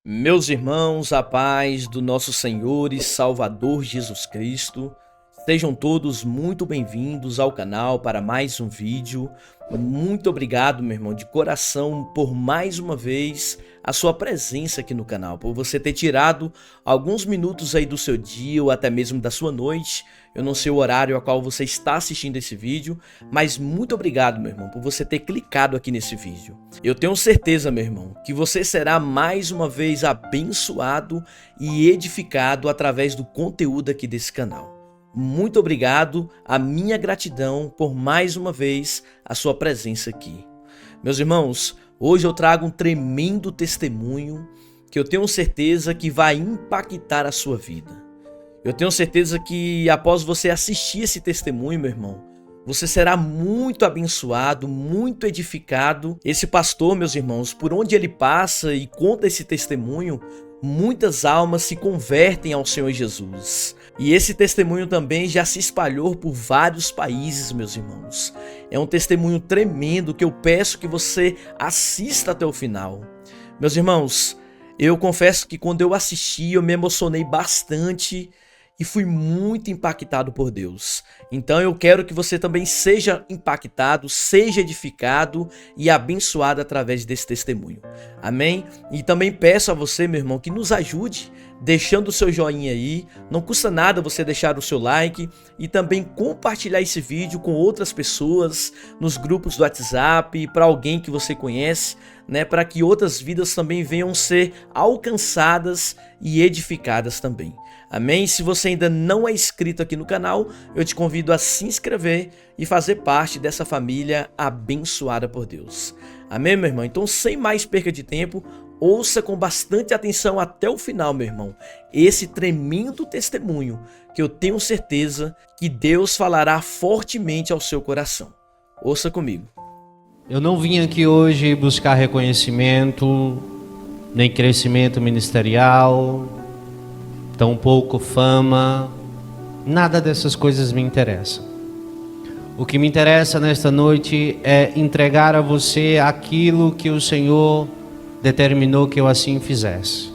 Meus irmãos, a paz do nosso Senhor e Salvador Jesus Cristo, sejam todos muito bem-vindos ao canal para mais um vídeo. Muito obrigado, meu irmão, de coração, por mais uma vez a sua presença aqui no canal, por você ter tirado alguns minutos aí do seu dia ou até mesmo da sua noite. Eu não sei o horário a qual você está assistindo esse vídeo, mas muito obrigado, meu irmão, por você ter clicado aqui nesse vídeo. Eu tenho certeza, meu irmão, que você será mais uma vez abençoado e edificado através do conteúdo aqui desse canal. Muito obrigado, a minha gratidão por mais uma vez a sua presença aqui. Meus irmãos, hoje eu trago um tremendo testemunho que eu tenho certeza que vai impactar a sua vida. Eu tenho certeza que após você assistir esse testemunho, meu irmão, você será muito abençoado, muito edificado. Esse pastor, meus irmãos, por onde ele passa e conta esse testemunho, muitas almas se convertem ao Senhor Jesus. E esse testemunho também já se espalhou por vários países, meus irmãos. É um testemunho tremendo que eu peço que você assista até o final. Meus irmãos, eu confesso que quando eu assisti, eu me emocionei bastante e fui muito impactado por Deus. Então eu quero que você também seja impactado, seja edificado e abençoado através desse testemunho. Amém? E também peço a você, meu irmão, que nos ajude deixando o seu joinha aí. Não custa nada você deixar o seu like e também compartilhar esse vídeo com outras pessoas nos grupos do WhatsApp, para alguém que você conhece, né, para que outras vidas também venham ser alcançadas e edificadas também. Amém? Se você ainda não é inscrito aqui no canal, eu te convido a se inscrever e fazer parte dessa família abençoada por Deus. Amém, meu irmão? Então, sem mais perca de tempo, ouça com bastante atenção até o final, meu irmão, esse tremendo testemunho que eu tenho certeza que Deus falará fortemente ao seu coração. Ouça comigo. Eu não vim aqui hoje buscar reconhecimento, nem crescimento ministerial, tampouco fama, nada dessas coisas me interessa. O que me interessa nesta noite é entregar a você aquilo que o Senhor determinou que eu assim fizesse.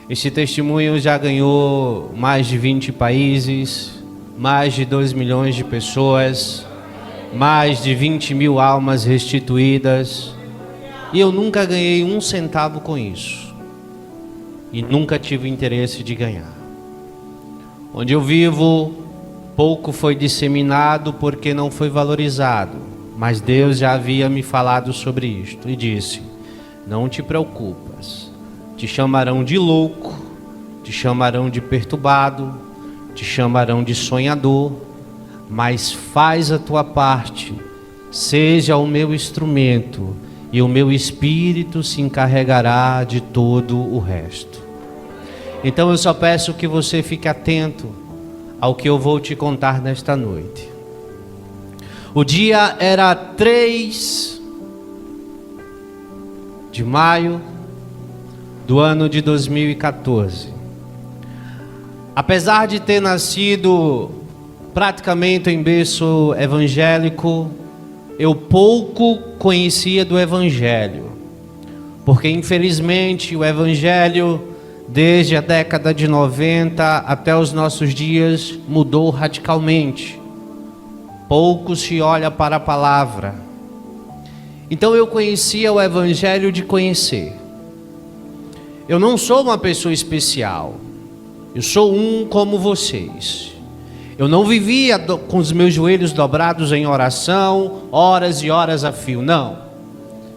Este testemunho já ganhou mais de 20 países, mais de 2 milhões de pessoas, mais de 20 mil almas restituídas, e eu nunca ganhei um centavo com isso. E nunca tive interesse de ganhar. Onde eu vivo, pouco foi disseminado porque não foi valorizado. Mas Deus já havia me falado sobre isto e disse: não te preocupas, te chamarão de louco, te chamarão de perturbado, te chamarão de sonhador, mas faz a tua parte, seja o meu instrumento, e o meu espírito se encarregará de todo o resto. Então eu só peço que você fique atento ao que eu vou te contar nesta noite. O dia era 3 de maio do ano de 2014. Apesar de ter nascido praticamente em berço evangélico, eu pouco conhecia do Evangelho, porque infelizmente o Evangelho, desde a década de 90 até os nossos dias, mudou radicalmente. Pouco se olha para a palavra. Então eu conhecia o Evangelho de conhecer. Eu não sou uma pessoa especial, eu sou um como vocês. Eu não vivia com os meus joelhos dobrados em oração, horas e horas a fio, não.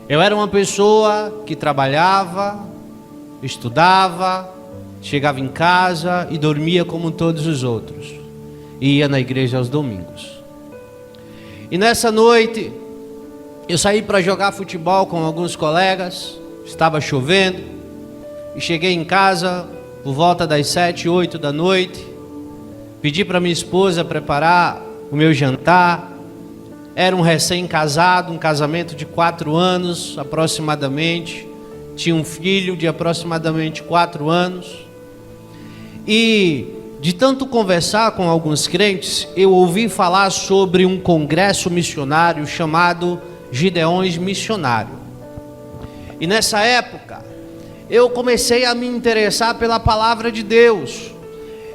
Eu era uma pessoa que trabalhava, estudava, chegava em casa e dormia como todos os outros. E ia na igreja aos domingos. E nessa noite, eu saí para jogar futebol com alguns colegas, estava chovendo, e cheguei em casa por volta das 7, 8 da noite. Pedi para minha esposa preparar o meu jantar. Era um recém-casado, um casamento de 4 anos aproximadamente. Tinha um filho de aproximadamente 4 anos. E de tanto conversar com alguns crentes, eu ouvi falar sobre um congresso missionário chamado Gideões Missionário. E nessa época, eu comecei a me interessar pela palavra de Deus.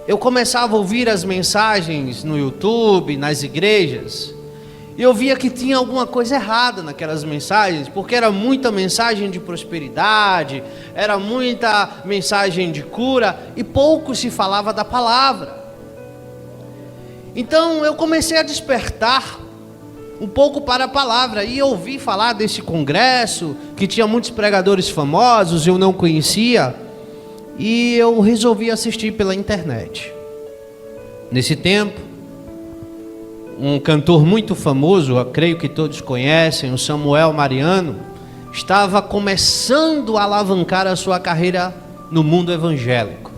Eu começava a ouvir as mensagens no YouTube, nas igrejas, e eu via que tinha alguma coisa errada naquelas mensagens, porque era muita mensagem de prosperidade, era muita mensagem de cura, e pouco se falava da palavra. Então eu comecei a despertar um pouco para a palavra, e ouvi falar desse congresso, que tinha muitos pregadores famosos, eu não conhecia, e eu resolvi assistir pela internet. Nesse tempo, um cantor muito famoso, eu creio que todos conhecem, o Samuel Mariano, estava começando a alavancar a sua carreira no mundo evangélico.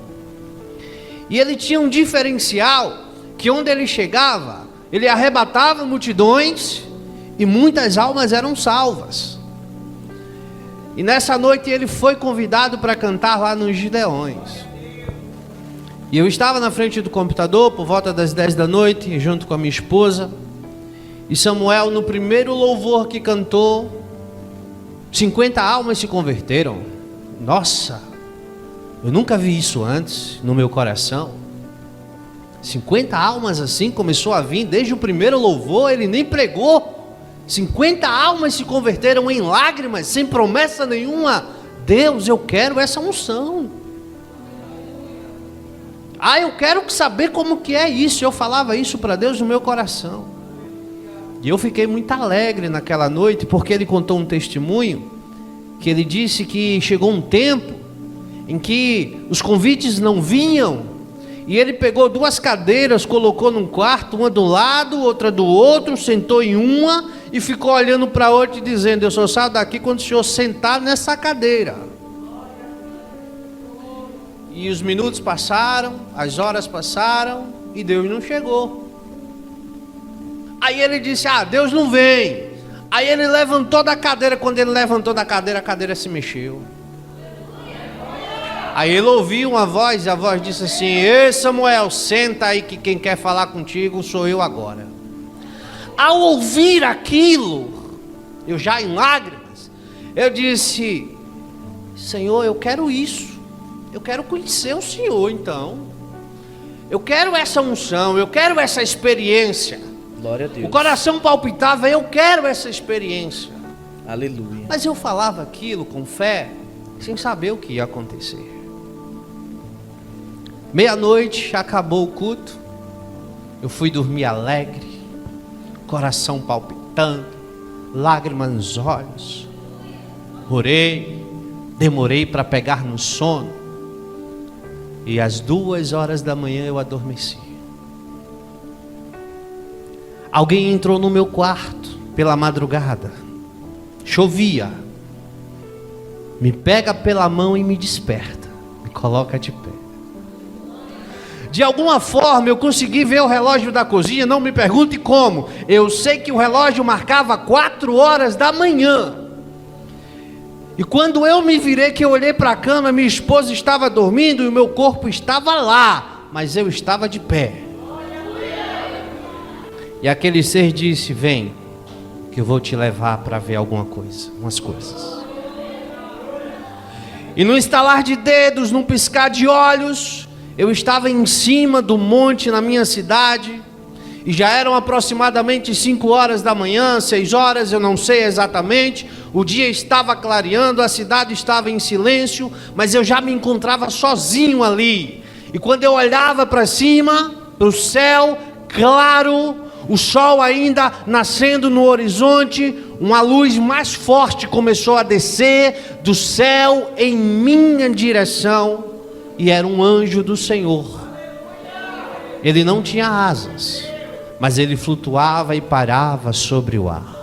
E ele tinha um diferencial, que onde ele chegava, ele arrebatava multidões e muitas almas eram salvas. E nessa noite ele foi convidado para cantar lá nos Gideões. E eu estava na frente do computador por volta das 10 da noite, junto com a minha esposa. E Samuel, no primeiro louvor que cantou, 50 almas se converteram. Nossa, eu nunca vi isso antes no meu coração. 50 almas assim começou a vir desde o primeiro louvor, ele nem pregou. 50 almas se converteram em lágrimas, sem promessa nenhuma. Deus, eu quero essa unção. Eu quero saber como que é isso. Eu falava isso para Deus no meu coração. E eu fiquei muito alegre naquela noite, porque ele contou um testemunho, que ele disse que chegou um tempo em que os convites não vinham, e ele pegou 2 cadeiras, colocou num quarto, uma do lado, outra do outro, sentou em uma e ficou olhando para a outra e dizendo: eu só saio daqui quando o senhor sentar nessa cadeira. E os minutos passaram, as horas passaram e Deus não chegou. Aí ele disse: Deus não vem. Aí ele levantou da cadeira. Quando ele levantou da cadeira, a cadeira se mexeu. Aí ele ouviu uma voz, e a voz disse assim: ei Samuel, senta aí que quem quer falar contigo sou eu agora. Ao ouvir aquilo, eu já em lágrimas, eu disse: Senhor, eu quero isso. Eu quero conhecer o Senhor então. Eu quero essa unção, eu quero essa experiência. Glória a Deus. O coração palpitava: eu quero essa experiência. Aleluia. Mas eu falava aquilo com fé, sem saber o que ia acontecer. Meia-noite, acabou o culto. Eu fui dormir alegre, coração palpitando, lágrimas nos olhos. Orei, demorei para pegar no sono. E às 2 horas da manhã eu adormeci. Alguém entrou no meu quarto pela madrugada. Chovia. Me pega pela mão e me desperta. Me coloca de pé. De alguma forma eu consegui ver o relógio da cozinha, não me pergunte como. Eu sei que o relógio marcava 4 horas da manhã. E quando eu me virei, que eu olhei para a cama, minha esposa estava dormindo e o meu corpo estava lá, mas eu estava de pé. E aquele ser disse: vem, que eu vou te levar para ver alguma coisa, umas coisas. E num estalar de dedos, num piscar de olhos, eu estava em cima do monte na minha cidade, e já eram aproximadamente 5 horas da manhã, 6 horas, eu não sei exatamente. O dia estava clareando, a cidade estava em silêncio, mas eu já me encontrava sozinho ali. E quando eu olhava para cima, para o céu claro, o sol ainda nascendo no horizonte, uma luz mais forte começou a descer do céu em minha direção, e era um anjo do Senhor. Ele não tinha asas, mas ele flutuava e parava sobre o ar.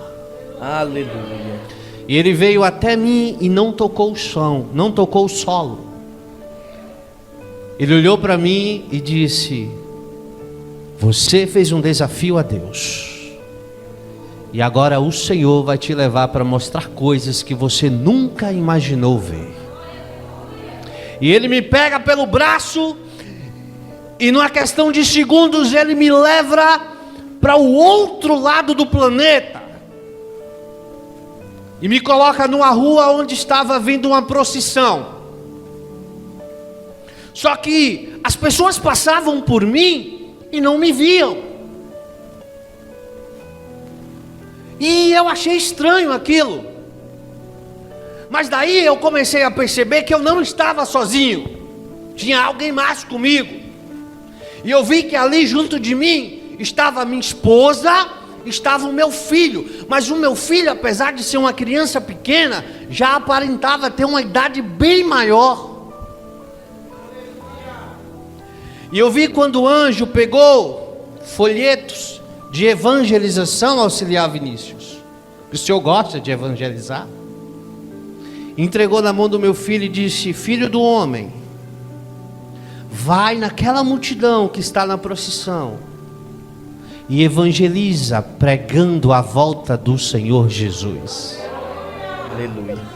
Aleluia. E ele veio até mim e não tocou o chão, não tocou o solo. Ele olhou para mim e disse: você fez um desafio a Deus, e agora o Senhor vai te levar para mostrar coisas que você nunca imaginou ver. E ele me pega pelo braço, e numa questão de segundos ele me leva para o outro lado do planeta, e me coloca numa rua onde estava vindo uma procissão. Só que as pessoas passavam por mim e não me viam. E eu achei estranho aquilo. Mas daí eu comecei a perceber que eu não estava sozinho. Tinha alguém mais comigo. E eu vi que ali junto de mim estava minha esposa, estava o meu filho. Mas o meu filho, apesar de ser uma criança pequena, já aparentava ter uma idade bem maior. E eu vi quando o anjo pegou folhetos de evangelização auxiliar Vinícius. O senhor gosta de evangelizar? Entregou na mão do meu filho e disse: filho do homem, vai naquela multidão que está na procissão e evangeliza, pregando a volta do Senhor Jesus. Aleluia.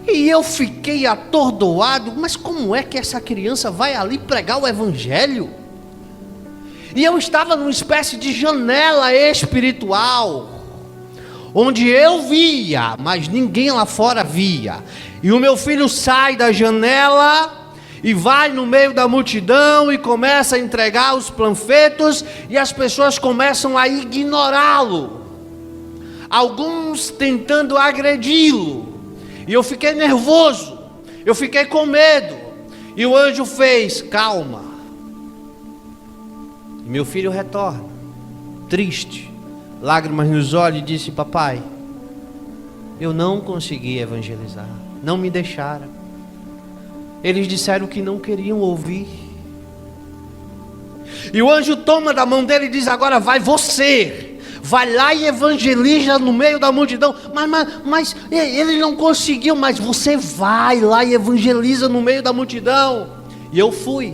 E eu fiquei atordoado, mas como é que essa criança vai ali pregar o evangelho? E eu estava numa espécie de janela espiritual, onde eu via, mas ninguém lá fora via. E o meu filho sai da janela e vai no meio da multidão e começa a entregar os panfletos, e as pessoas começam a ignorá-lo, alguns tentando agredi-lo. E eu fiquei nervoso, eu fiquei com medo. E o anjo fez: calma. E meu filho retorna, triste, lágrimas nos olhos, e disse: papai, eu não consegui evangelizar, não me deixaram. Eles disseram que não queriam ouvir. E o anjo toma da mão dele e diz: agora vai você. Vai lá e evangeliza no meio da multidão. Mas ele não conseguiu. Mas você vai lá e evangeliza no meio da multidão. E eu fui.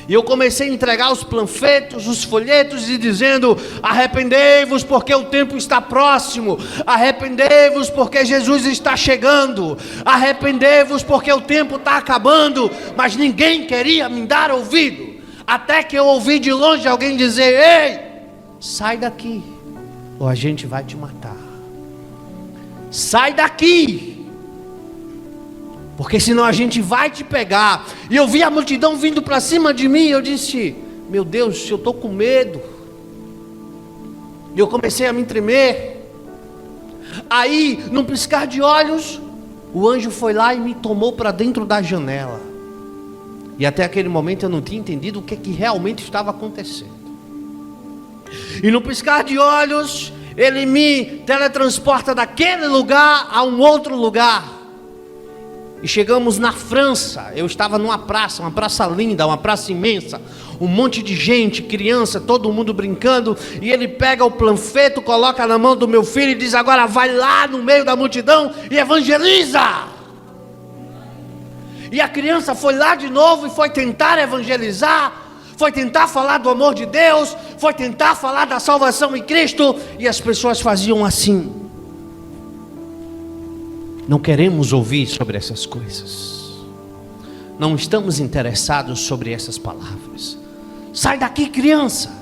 E eu comecei a entregar os panfletos, os folhetos, e dizendo: arrependei-vos porque o tempo está próximo. Arrependei-vos porque Jesus está chegando. Arrependei-vos porque o tempo está acabando. Mas ninguém queria me dar ouvido. Até que eu ouvi de longe alguém dizer: ei, sai daqui, ou a gente vai te matar. Sai daqui, porque senão a gente vai te pegar. E eu vi a multidão vindo para cima de mim. Eu disse: meu Deus, eu estou com medo. E eu comecei a me tremer. Aí, num piscar de olhos, o anjo foi lá e me tomou para dentro da janela. E até aquele momento eu não tinha entendido o que realmente estava acontecendo. E no piscar de olhos, ele me teletransporta daquele lugar a um outro lugar. E chegamos na França. Eu estava numa praça, uma praça linda, uma praça imensa, um monte de gente, criança, todo mundo brincando. E ele pega o panfleto, coloca na mão do meu filho e diz: agora vai lá no meio da multidão e evangeliza. E a criança foi lá de novo e foi tentar evangelizar, foi tentar falar do amor de Deus, foi tentar falar da salvação em Cristo. E as pessoas faziam assim: não queremos ouvir sobre essas coisas, não estamos interessados sobre essas palavras. Sai daqui, criança.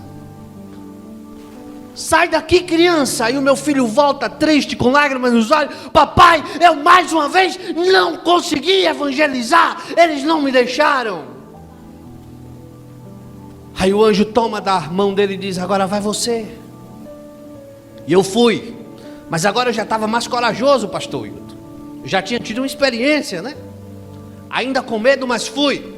Sai daqui, criança. E o meu filho volta triste, com lágrimas nos olhos: papai, eu mais uma vez não consegui evangelizar, eles não me deixaram. Aí o anjo toma da mão dele e diz: agora vai você. E eu fui. Mas agora eu já estava mais corajoso, pastor Hilton. Eu já tinha tido uma experiência, né? Ainda com medo, mas fui.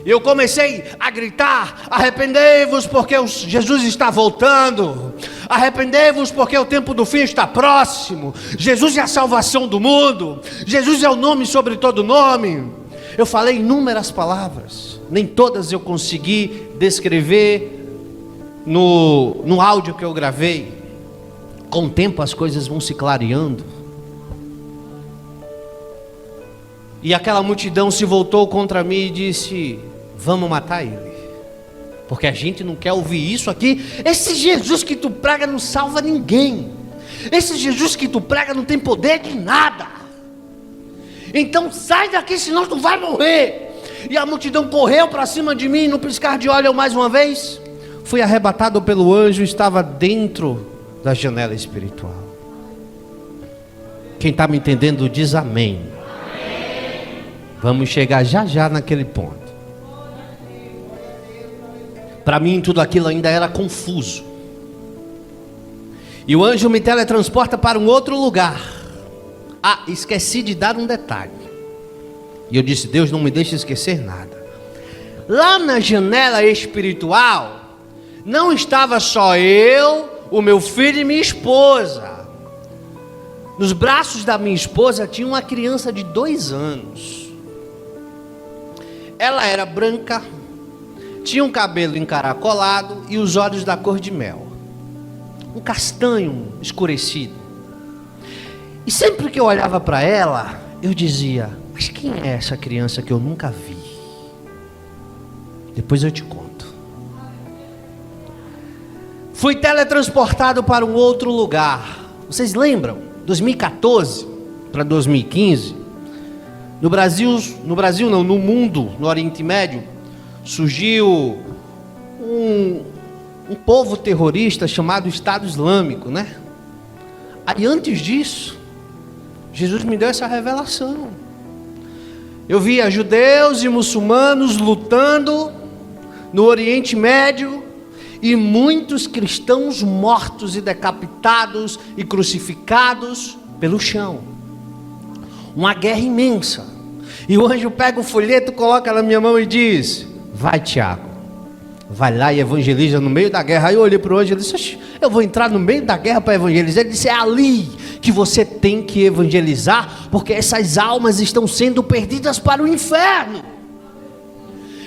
E eu comecei a gritar: arrependei-vos porque Jesus está voltando. Arrependei-vos porque o tempo do fim está próximo. Jesus é a salvação do mundo. Jesus é o nome sobre todo nome. Eu falei inúmeras palavras, nem todas eu consegui descrever no áudio que eu gravei. Com o tempo as coisas vão se clareando. E aquela multidão se voltou contra mim e disse: vamos matar ele, porque a gente não quer ouvir isso aqui. Esse Jesus que tu prega não salva ninguém. Esse Jesus que tu prega não tem poder de nada. Então sai daqui, senão tu vai morrer. E a multidão correu para cima de mim. No piscar de olhos, eu mais uma vez fui arrebatado pelo anjo. Estava dentro da janela espiritual. Quem está me entendendo diz amém. Vamos chegar já já naquele ponto. Para mim tudo aquilo ainda era confuso. E o anjo me teletransporta para um outro lugar. Ah, esqueci de dar um detalhe. E eu disse: Deus, não me deixe esquecer nada. Lá na janela espiritual, não estava só eu, o meu filho e minha esposa. Nos braços da minha esposa tinha uma criança de 2 anos. Ela era branca, tinha um cabelo encaracolado e os olhos da cor de mel. Um castanho escurecido. E sempre que eu olhava para ela, eu dizia: mas quem é essa criança que eu nunca vi? Depois eu te conto. Fui teletransportado para um outro lugar. Vocês lembram? 2014 para 2015, no mundo, no Oriente Médio, surgiu um povo terrorista chamado Estado Islâmico, né? Aí antes disso, Jesus me deu essa revelação. Eu via judeus e muçulmanos lutando no Oriente Médio e muitos cristãos mortos e decapitados e crucificados pelo chão. Uma guerra imensa. E o anjo pega o folheto, coloca na minha mão e diz: vai, Tiago, vai lá e evangeliza no meio da guerra. Aí eu olhei para o anjo e disse: eu vou entrar no meio da guerra para evangelizar? Ele disse: é ali que você tem que evangelizar, porque essas almas estão sendo perdidas para o inferno.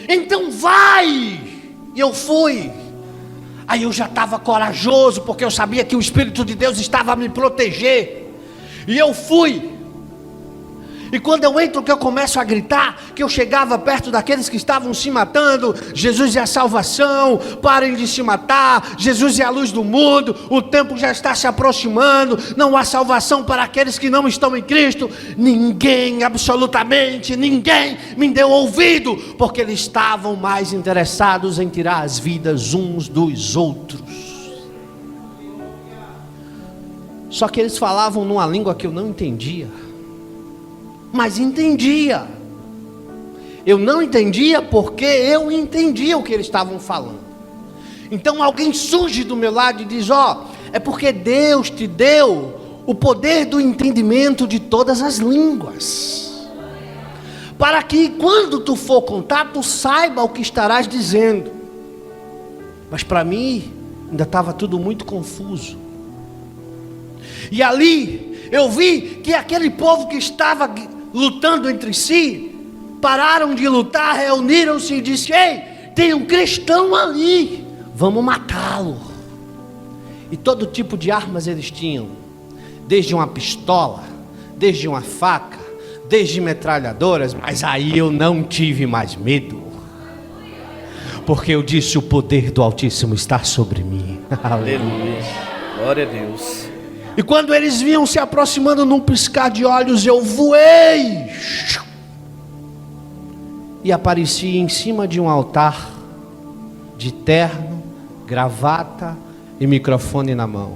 Então vai. E eu fui. Aí eu já estava corajoso, porque eu sabia que o Espírito de Deus estava a me proteger. E eu fui. E quando eu entro, que eu começo a gritar, que eu chegava perto daqueles que estavam se matando: Jesus é a salvação, parem de se matar, Jesus é a luz do mundo, o tempo já está se aproximando, não há salvação para aqueles que não estão em Cristo. Ninguém, absolutamente ninguém me deu ouvido, porque eles estavam mais interessados em tirar as vidas uns dos outros. Só que eles falavam numa língua que eu não entendia. Mas entendia. Eu não entendia porque eu entendia o que eles estavam falando. Então alguém surge do meu lado e diz: é porque Deus te deu o poder do entendimento de todas as línguas, para que quando tu for contar, tu saiba o que estarás dizendo. Mas para mim ainda estava tudo muito confuso. E ali eu vi que aquele povo que estava lutando entre si, pararam de lutar, reuniram-se e disseram: ei, tem um cristão ali, vamos matá-lo. E todo tipo de armas eles tinham, desde uma pistola, desde uma faca, desde metralhadoras. Mas aí eu não tive mais medo, porque eu disse: o poder do Altíssimo está sobre mim. Aleluia, glória a Deus. E quando eles vinham se aproximando, num piscar de olhos, eu voei e apareci em cima de um altar, de terno, gravata e microfone na mão.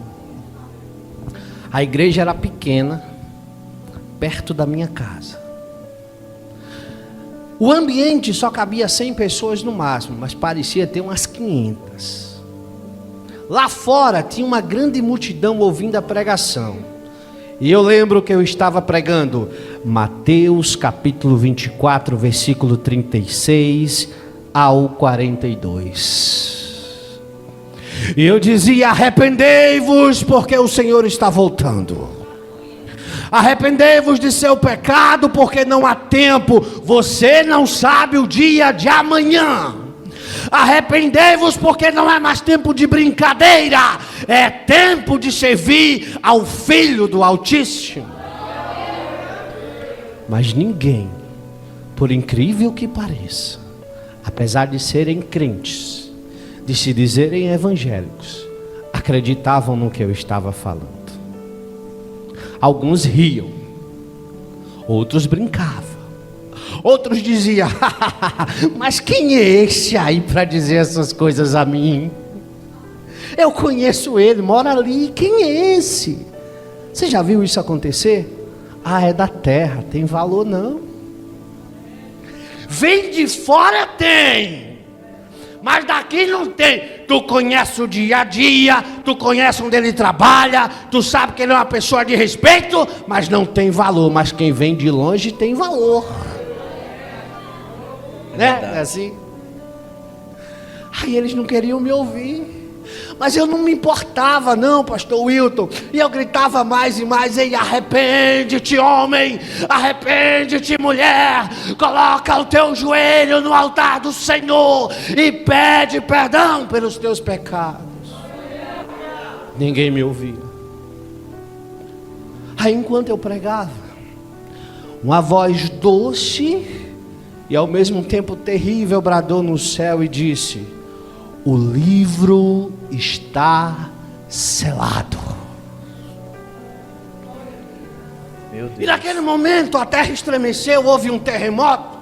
A igreja era pequena, perto da minha casa. O ambiente só cabia 100 pessoas no máximo, mas parecia ter umas 500. Lá fora tinha uma grande multidão ouvindo a pregação. E eu lembro que eu estava pregando Mateus capítulo 24, versículo 36 ao 42. E eu dizia: arrependei-vos, porque o Senhor está voltando. Arrependei-vos de seu pecado, porque não há tempo. Você não sabe o dia de amanhã. Arrependei-vos, porque não é mais tempo de brincadeira, é tempo de servir ao Filho do Altíssimo. Mas ninguém, por incrível que pareça, apesar de serem crentes, de se dizerem evangélicos, acreditavam no que eu estava falando. Alguns riam, outros brincavam. Outros diziam: mas quem é esse aí para dizer essas coisas a mim? Eu conheço ele, mora ali, quem é esse? Você já viu isso acontecer? Ah, é da terra, tem valor não. Vem de fora tem, mas daqui não tem. Tu conhece o dia a dia, tu conhece onde ele trabalha, tu sabe que ele é uma pessoa de respeito, mas não tem valor. Mas quem vem de longe tem valor. Né? É assim. Aí eles não queriam me ouvir. Mas eu não me importava não, pastor Wilton. E eu gritava mais e mais: ei, arrepende-te, homem, arrepende-te, mulher. Coloca o teu joelho no altar do Senhor e pede perdão pelos teus pecados. Ninguém me ouvia. Aí enquanto eu pregava, uma voz doce e ao mesmo tempo terrível bradou no céu e disse: o livro está selado. Meu Deus. E naquele momento a terra estremeceu, houve um terremoto,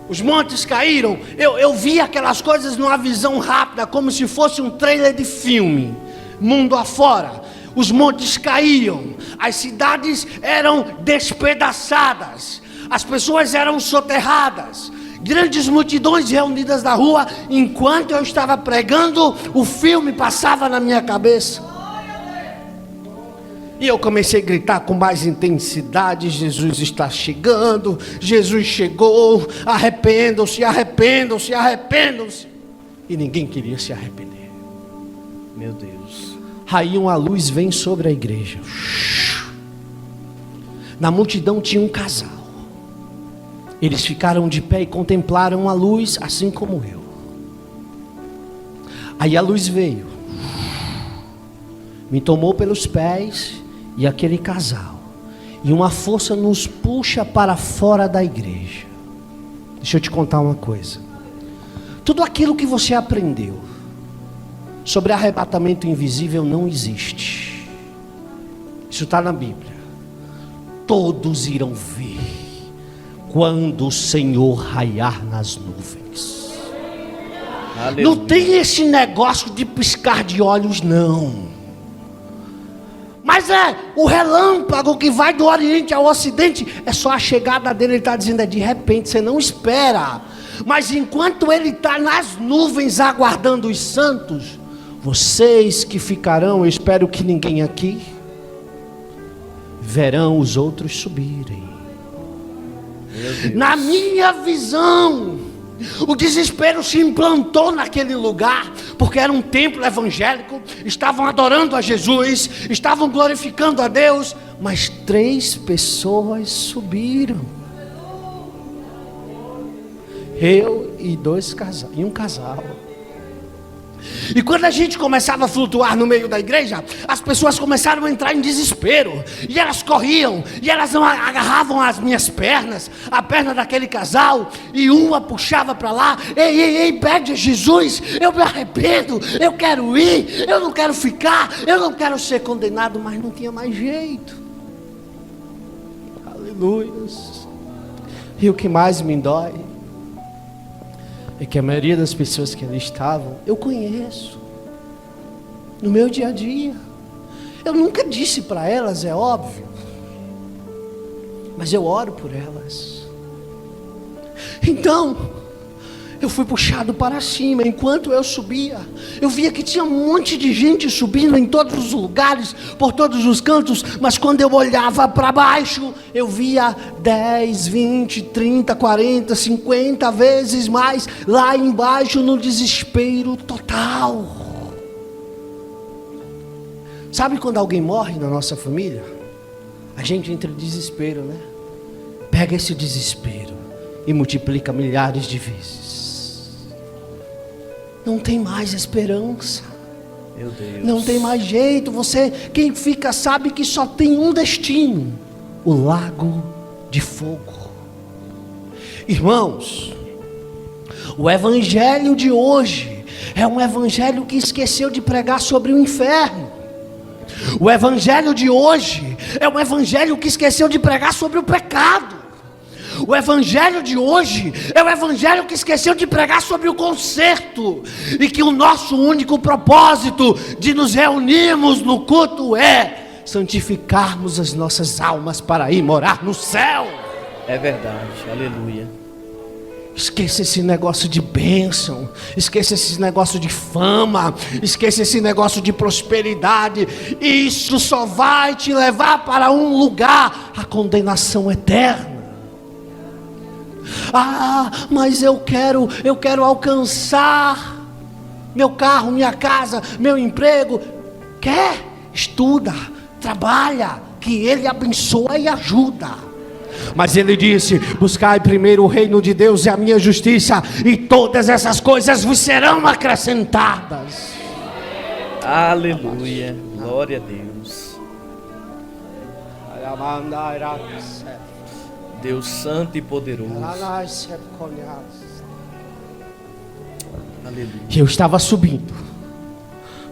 os montes caíram. Eu vi aquelas coisas numa visão rápida, como se fosse um trailer de filme, mundo afora. Os montes caíam, as cidades eram despedaçadas, as pessoas eram soterradas, grandes multidões reunidas na rua. Enquanto eu estava pregando, o filme passava na minha cabeça. E eu comecei a gritar com mais intensidade: Jesus está chegando, Jesus chegou, arrependam-se, arrependam-se, arrependam-se. E ninguém queria se arrepender. Meu Deus. Aí uma luz vem sobre a igreja. Na multidão tinha um casal. Eles ficaram de pé e contemplaram a luz, assim como eu. Aí a luz veio, me tomou pelos pés e aquele casal, e uma força nos puxa para fora da igreja. Deixa eu te contar uma coisa. Tudo aquilo que você aprendeu sobre arrebatamento invisível não existe. Isso está na Bíblia. Todos irão ver quando o Senhor raiar nas nuvens. Aleluia. Não tem esse negócio de piscar de olhos, não. Mas é o relâmpago que vai do Oriente ao Ocidente. É só a chegada dele. Ele está dizendo: é de repente, você não espera. Mas enquanto ele está nas nuvens aguardando os santos, vocês que ficarão, eu espero que ninguém aqui, verão os outros subirem. Na minha visão, o desespero se implantou naquele lugar, porque era um templo evangélico, estavam adorando a Jesus, estavam glorificando a Deus, mas 3 pessoas subiram. Eu e um casal. E quando a gente começava a flutuar no meio da igreja, as pessoas começaram a entrar em desespero. E elas corriam, e elas agarravam as minhas pernas, a perna daquele casal, e uma puxava para lá: ei, pede a Jesus, eu me arrependo, eu quero ir, eu não quero ficar, eu não quero ser condenado. Mas não tinha mais jeito. Aleluia. E o que mais me dói é que a maioria das pessoas que ali estavam, eu conheço, no meu dia a dia. Eu nunca disse para elas, é óbvio, mas eu oro por elas. Então, eu fui puxado para cima. Enquanto eu subia, eu via que tinha um monte de gente subindo em todos os lugares, por todos os cantos. Mas quando eu olhava para baixo, eu via 10, 20, 30, 40, 50 vezes mais lá embaixo, no desespero total. Sabe quando alguém morre na nossa família? A gente entra em desespero, né? Pega esse desespero e multiplica milhares de vezes. Não tem mais esperança. Meu Deus. Não tem mais jeito. Quem fica sabe que só tem um destino: o lago de fogo. Irmãos, o evangelho de hoje é um evangelho que esqueceu de pregar sobre o inferno. O evangelho de hoje é um evangelho que esqueceu de pregar sobre o pecado. O evangelho de hoje é o evangelho que esqueceu de pregar sobre o conserto, e que o nosso único propósito de nos reunirmos no culto é santificarmos as nossas almas para ir morar no céu. É verdade, aleluia. Esqueça esse negócio de bênção, esqueça esse negócio de fama, esqueça esse negócio de prosperidade. Isso só vai te levar para um lugar, a condenação eterna. Ah, mas eu quero alcançar meu carro, minha casa, meu emprego. Quer? Estuda, trabalha, que Ele abençoa e ajuda. Mas Ele disse: buscai primeiro o reino de Deus e a minha justiça, e todas essas coisas vos serão acrescentadas. Aleluia, glória a Deus. Deus santo e poderoso. Aleluia. E eu estava subindo,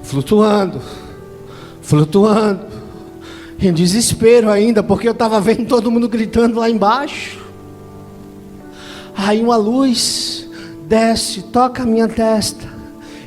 flutuando, em desespero ainda, porque eu estava vendo todo mundo gritando lá embaixo. Aí uma luz desce, toca a minha testa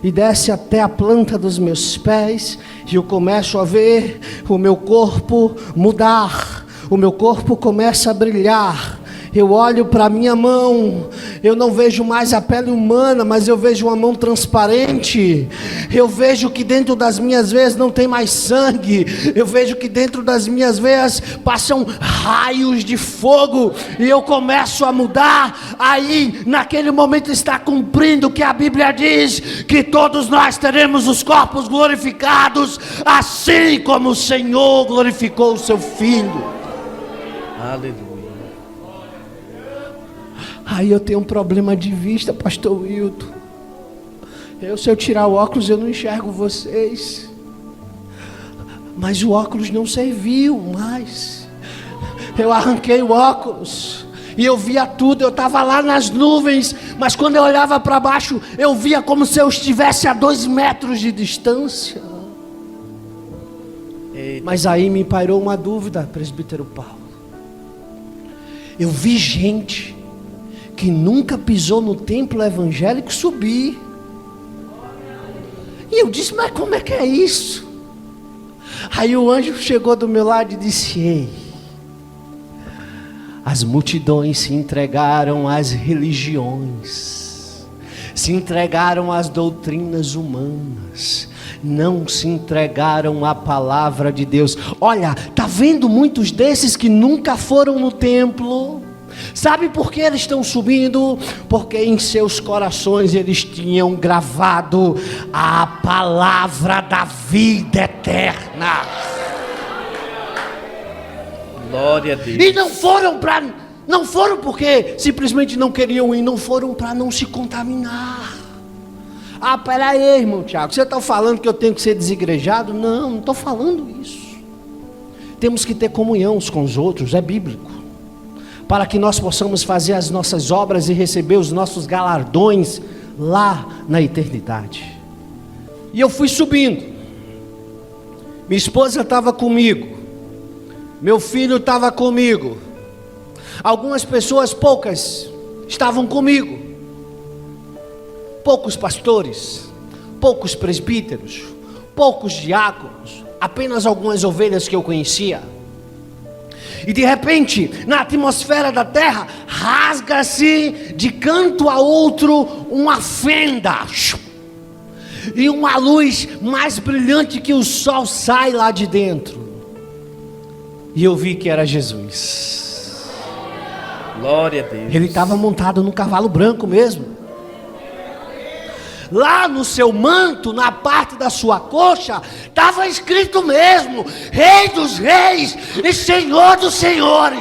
e desce até a planta dos meus pés, e eu começo a ver o meu corpo mudar, o meu corpo começa a brilhar. Eu olho para a minha mão, eu não vejo mais a pele humana, mas eu vejo uma mão transparente. Eu vejo que dentro das minhas veias não tem mais sangue. Eu vejo que dentro das minhas veias passam raios de fogo. E eu começo a mudar. Aí, naquele momento, está cumprindo o que a Bíblia diz: que todos nós teremos os corpos glorificados, assim como o Senhor glorificou o seu Filho. Aleluia. Aí eu tenho um problema de vista, pastor Wilton. Se eu tirar o óculos, eu não enxergo vocês. Mas o óculos não serviu mais. Eu arranquei o óculos e eu via tudo. Eu estava lá nas nuvens, mas quando eu olhava para baixo, eu via como se eu estivesse a 2 metros de distância. Eita. Mas aí me pairou uma dúvida, presbítero Paulo. Eu vi gente que nunca pisou no templo evangélico subir. E eu disse: mas como é que é isso? Aí o anjo chegou do meu lado e disse: ei, as multidões se entregaram às religiões, se entregaram às doutrinas humanas, não se entregaram à palavra de Deus. Olha, tá vendo muitos desses que nunca foram no templo? Sabe por que eles estão subindo? Porque em seus corações eles tinham gravado a palavra da vida eterna. Glória a Deus. E não foram porque simplesmente não queriam ir, não foram para não se contaminar. Ah, peraí, irmão Tiago, você está falando que eu tenho que ser desigrejado? Não estou falando isso. Temos que ter comunhão uns com os outros, é bíblico, para que nós possamos fazer as nossas obras e receber os nossos galardões lá na eternidade. E eu fui subindo, minha esposa estava comigo, meu filho estava comigo, algumas pessoas, poucas, estavam comigo, poucos pastores, poucos presbíteros, poucos diáconos, apenas algumas ovelhas que eu conhecia. E de repente, na atmosfera da terra, rasga-se de canto a outro uma fenda, e uma luz mais brilhante que o sol sai lá de dentro. E eu vi que era Jesus. Glória a Deus. Ele estava montado num cavalo branco mesmo. Lá no seu manto, na parte da sua coxa, estava escrito mesmo: Rei dos Reis e Senhor dos Senhores.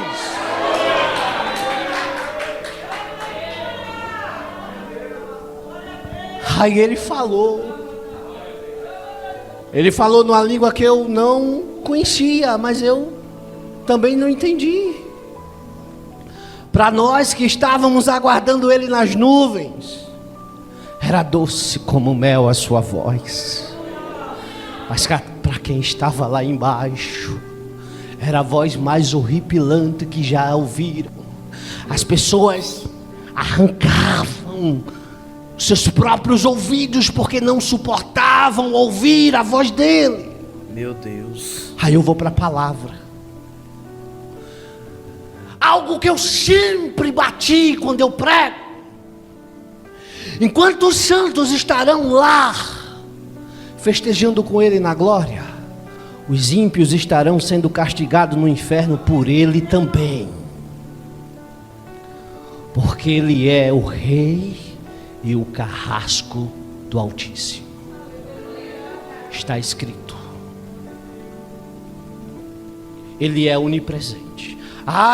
Aí ele falou numa língua que eu não conhecia, mas eu também não entendi. Para nós que estávamos aguardando ele nas nuvens, era doce como mel a sua voz. Mas para quem estava lá embaixo, era a voz mais horripilante que já ouviram. As pessoas arrancavam seus próprios ouvidos porque não suportavam ouvir a voz dele. Meu Deus. Aí eu vou para a palavra. A algo que eu sempre bati quando eu prego. Enquanto os santos estarão lá, festejando com Ele na glória, os ímpios estarão sendo castigados no inferno por Ele também. Porque Ele é o Rei e o carrasco do Altíssimo. Está escrito. Ele é onipresente.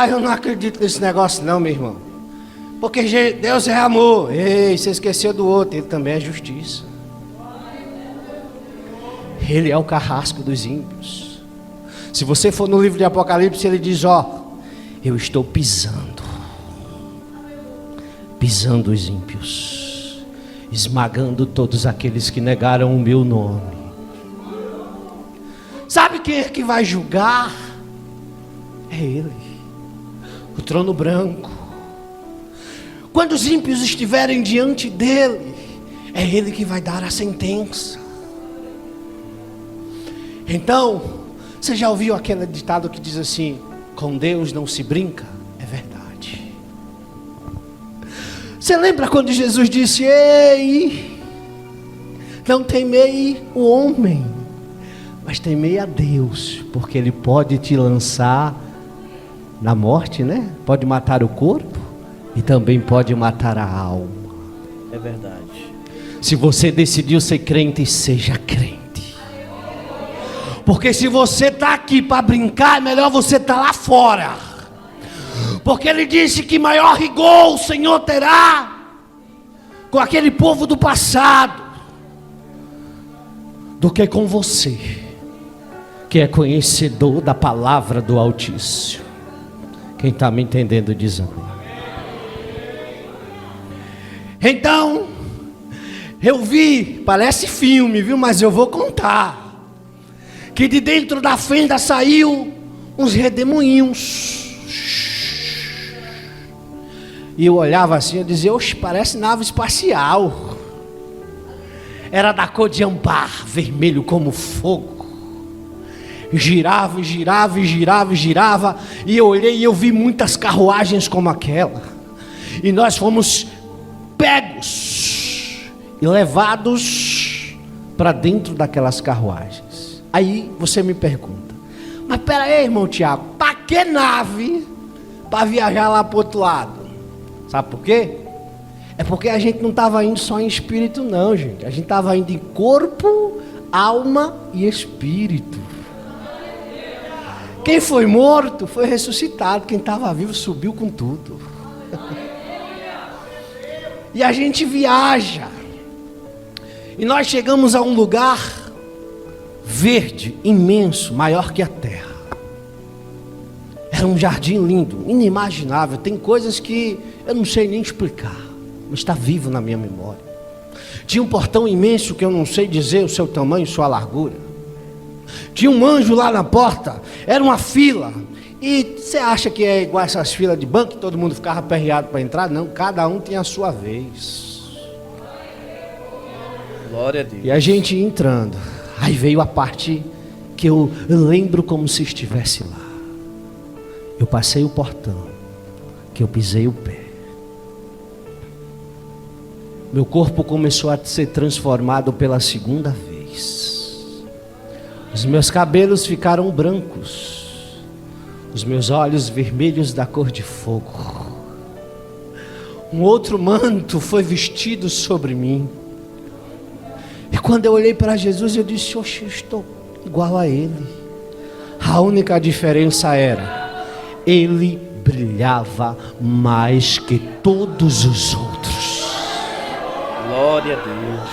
Eu não acredito nesse negócio não, meu irmão. Porque Deus é amor. Ei, você esqueceu do outro. Ele também é justiça. Ele é o carrasco dos ímpios. Se você for no livro de Apocalipse, ele diz, eu estou pisando os ímpios, esmagando todos aqueles que negaram o meu nome. Sabe quem é que vai julgar? É Ele, o trono branco. Quando os ímpios estiverem diante dele, é Ele que vai dar a sentença. Então, você já ouviu aquele ditado que diz assim: com Deus não se brinca? É verdade. Você lembra quando Jesus disse: ei, não temei o homem, mas temei a Deus, porque Ele pode te lançar na morte, né? Pode matar o corpo e também pode matar a alma. É verdade. Se você decidiu ser crente, seja crente. Porque se você está aqui para brincar, é melhor você estar lá fora. Porque Ele disse que maior rigor o Senhor terá com aquele povo do passado do que com você, que é conhecedor da palavra do Altíssimo. Quem está me entendendo diz amém. Então, eu vi, parece filme, viu? Mas eu vou contar. Que de dentro da fenda saiu uns redemoinhos. E eu olhava assim, eu dizia: oxe, parece nave espacial. Era da cor de âmbar, vermelho como fogo. Girava e girava e girava e girava. E eu olhei e eu vi muitas carruagens como aquela. E nós fomos pegos e levados para dentro daquelas carruagens. Aí você me pergunta: mas pera aí, irmão Tiago, para que nave para viajar lá para o outro lado? Sabe por quê? É porque a gente não estava indo só em espírito não, gente. A gente estava indo em corpo, alma e espírito. Quem foi morto foi ressuscitado. Quem estava vivo subiu com tudo. E a gente viaja. E nós chegamos a um lugar verde, imenso, maior que a terra. Era um jardim lindo, inimaginável. Tem coisas que eu não sei nem explicar, mas está vivo na minha memória. Tinha um portão imenso que eu não sei dizer o seu tamanho, sua largura. Tinha um anjo lá na porta. Era uma fila. E você acha que é igual essas filas de banco, que todo mundo ficava aperreado para entrar? Não, cada um tinha a sua vez. Glória a Deus. E a gente ia entrando. Aí veio a parte que eu lembro como se estivesse lá. Eu passei o portão, que eu pisei o pé. Meu corpo começou a ser transformado pela segunda vez. Os meus cabelos ficaram brancos. Os meus olhos vermelhos da cor de fogo. Um outro manto foi vestido sobre mim. E quando eu olhei para Jesus, eu disse: oxe, eu estou igual a Ele. A única diferença era: Ele brilhava mais que todos os outros. Glória a Deus.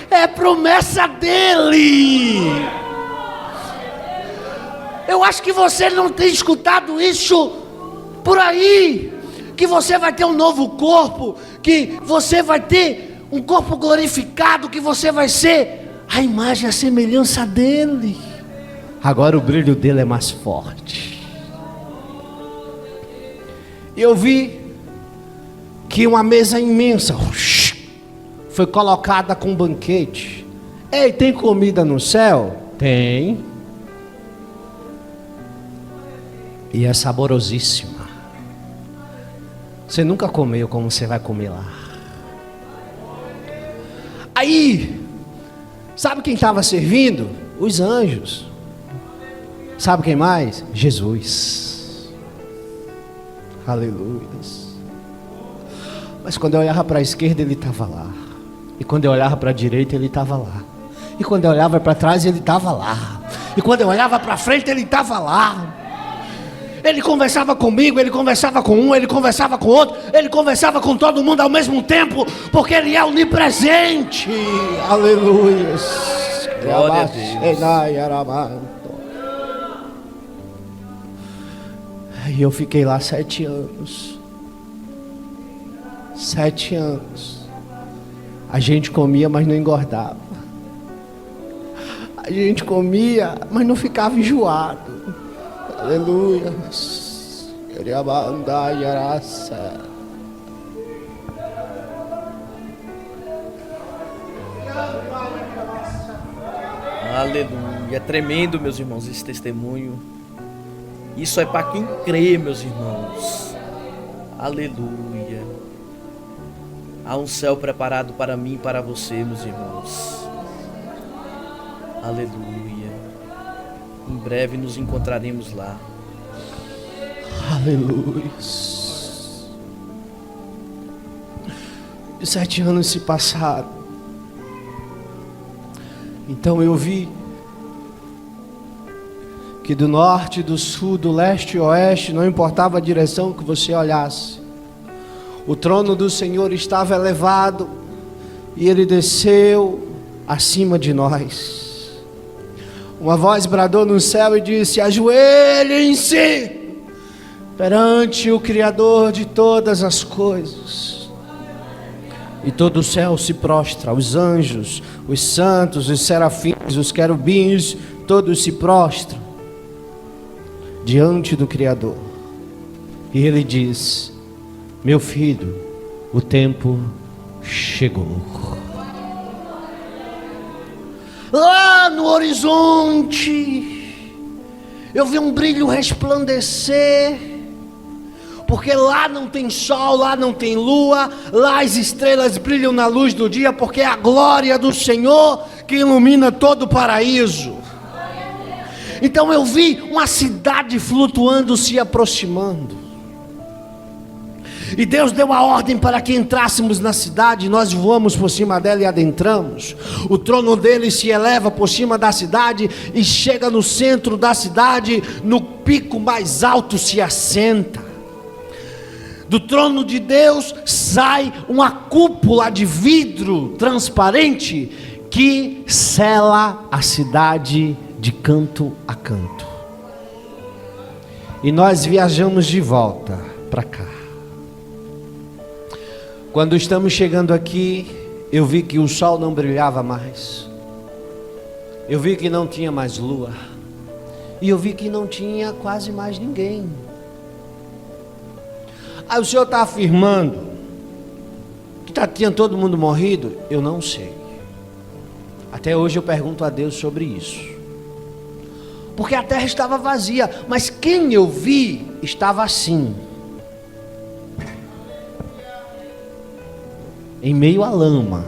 É promessa dEle. Eu acho que você não tem escutado isso por aí. Que você vai ter um novo corpo. Que você vai ter um corpo glorificado, que você vai ser a imagem, a semelhança dele. Agora o brilho dele é mais forte. Eu vi que uma mesa imensa foi colocada com um banquete. Ei, tem comida no céu? Tem. E é saborosíssima. Você nunca comeu como você vai comer lá. Aí, sabe quem estava servindo? Os anjos. Sabe quem mais? Jesus. Aleluia. Mas quando eu olhava para a esquerda, ele estava lá. E quando eu olhava para a direita, ele estava lá. E quando eu olhava para trás, ele estava lá. E quando eu olhava para frente, ele estava lá. Ele conversava comigo, ele conversava com um, ele conversava com outro, ele conversava com todo mundo ao mesmo tempo, porque ele é onipresente. Aleluia. Glória a Deus. E eu fiquei lá 7 anos. 7 anos. A gente comia, mas não engordava. A gente comia, mas não ficava enjoado. Aleluia. Aleluia. É tremendo, meus irmãos, esse testemunho. Isso é para quem crê, meus irmãos. Aleluia. Há um céu preparado para mim e para você, meus irmãos. Aleluia. Em breve nos encontraremos lá. Aleluia. E 7 anos se passaram. Então eu vi que do norte, do sul, do leste e oeste, não importava a direção que você olhasse, o trono do Senhor estava elevado e ele desceu acima de nós. Uma voz bradou no céu e disse: ajoelhem-se perante o Criador de todas as coisas. E todo o céu se prostra, os anjos, os santos, os serafins, os querubins, todos se prostram diante do Criador. E ele diz: meu filho, o tempo chegou. Lá no horizonte eu vi um brilho resplandecer, porque lá não tem sol, lá não tem lua, lá as estrelas brilham na luz do dia, porque é a glória do Senhor que ilumina todo o paraíso. Então eu vi uma cidade flutuando, se aproximando. E Deus deu a ordem para que entrássemos na cidade. Nós voamos por cima dela e adentramos. O trono dele se eleva por cima da cidade e chega no centro da cidade. No pico mais alto se assenta. Do trono de Deus sai uma cúpula de vidro transparente que sela a cidade de canto a canto. E nós viajamos de volta para cá. Quando estamos chegando aqui, eu vi que o sol não brilhava mais. Eu vi que não tinha mais lua. E eu vi que não tinha quase mais ninguém. Aí o Senhor está afirmando que tinha todo mundo morrido? Eu não sei. Até hoje eu pergunto a Deus sobre isso. Porque a terra estava vazia, mas quem eu vi estava assim, em meio à lama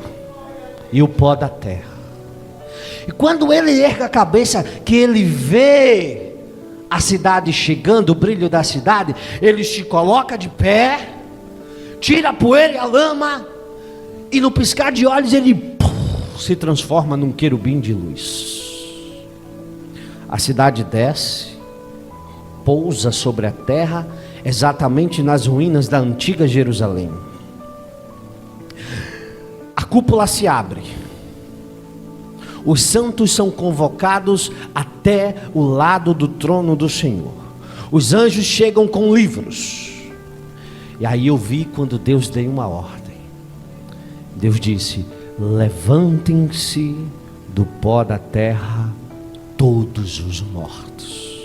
e o pó da terra. E quando ele ergue a cabeça, que ele vê a cidade chegando, o brilho da cidade, ele se coloca de pé, tira a poeira e a lama, e no piscar de olhos ele se transforma num querubim de luz. A cidade desce, pousa sobre a terra, exatamente nas ruínas da antiga Jerusalém. A cúpula se abre. Os santos são convocados até o lado do trono do Senhor. Os anjos chegam com livros. E aí eu vi quando Deus deu uma ordem. Deus disse: levantem-se do pó da terra todos os mortos.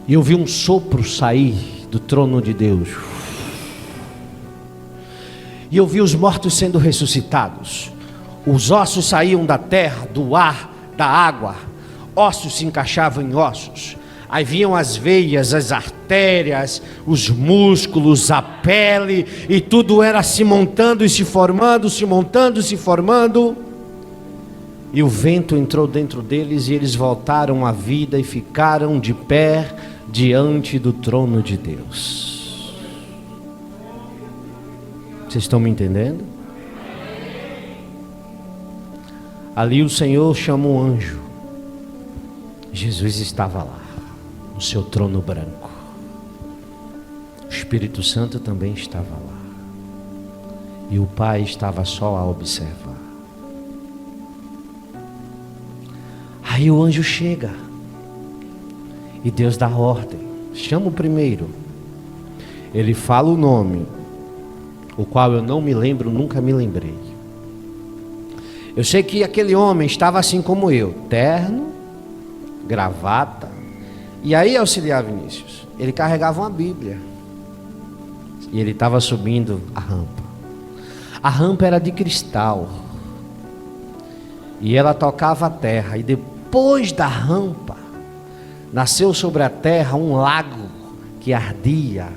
E eu vi um sopro sair do trono de Deus. E eu vi os mortos sendo ressuscitados. Os ossos saíam da terra, do ar, da água. Ossos se encaixavam em ossos. Aí vinham as veias, as artérias, os músculos, a pele, e tudo era se montando e se formando, se montando e se formando. E o vento entrou dentro deles e eles voltaram à vida e ficaram de pé diante do trono de Deus. Vocês estão me entendendo? Ali o Senhor chama um anjo. Jesus estava lá, no seu trono branco. O Espírito Santo também estava lá. E o Pai estava só a observar. Aí o anjo chega. E Deus dá ordem. Chama o primeiro. Ele fala o nome, o qual eu não me lembro, nunca me lembrei. Eu sei que aquele homem estava assim como eu, terno, gravata. E aí, auxiliar Vinícius, ele carregava uma Bíblia. E ele estava subindo a rampa. A rampa era de cristal. E ela tocava a terra. E depois da rampa, nasceu sobre a terra um lago que ardia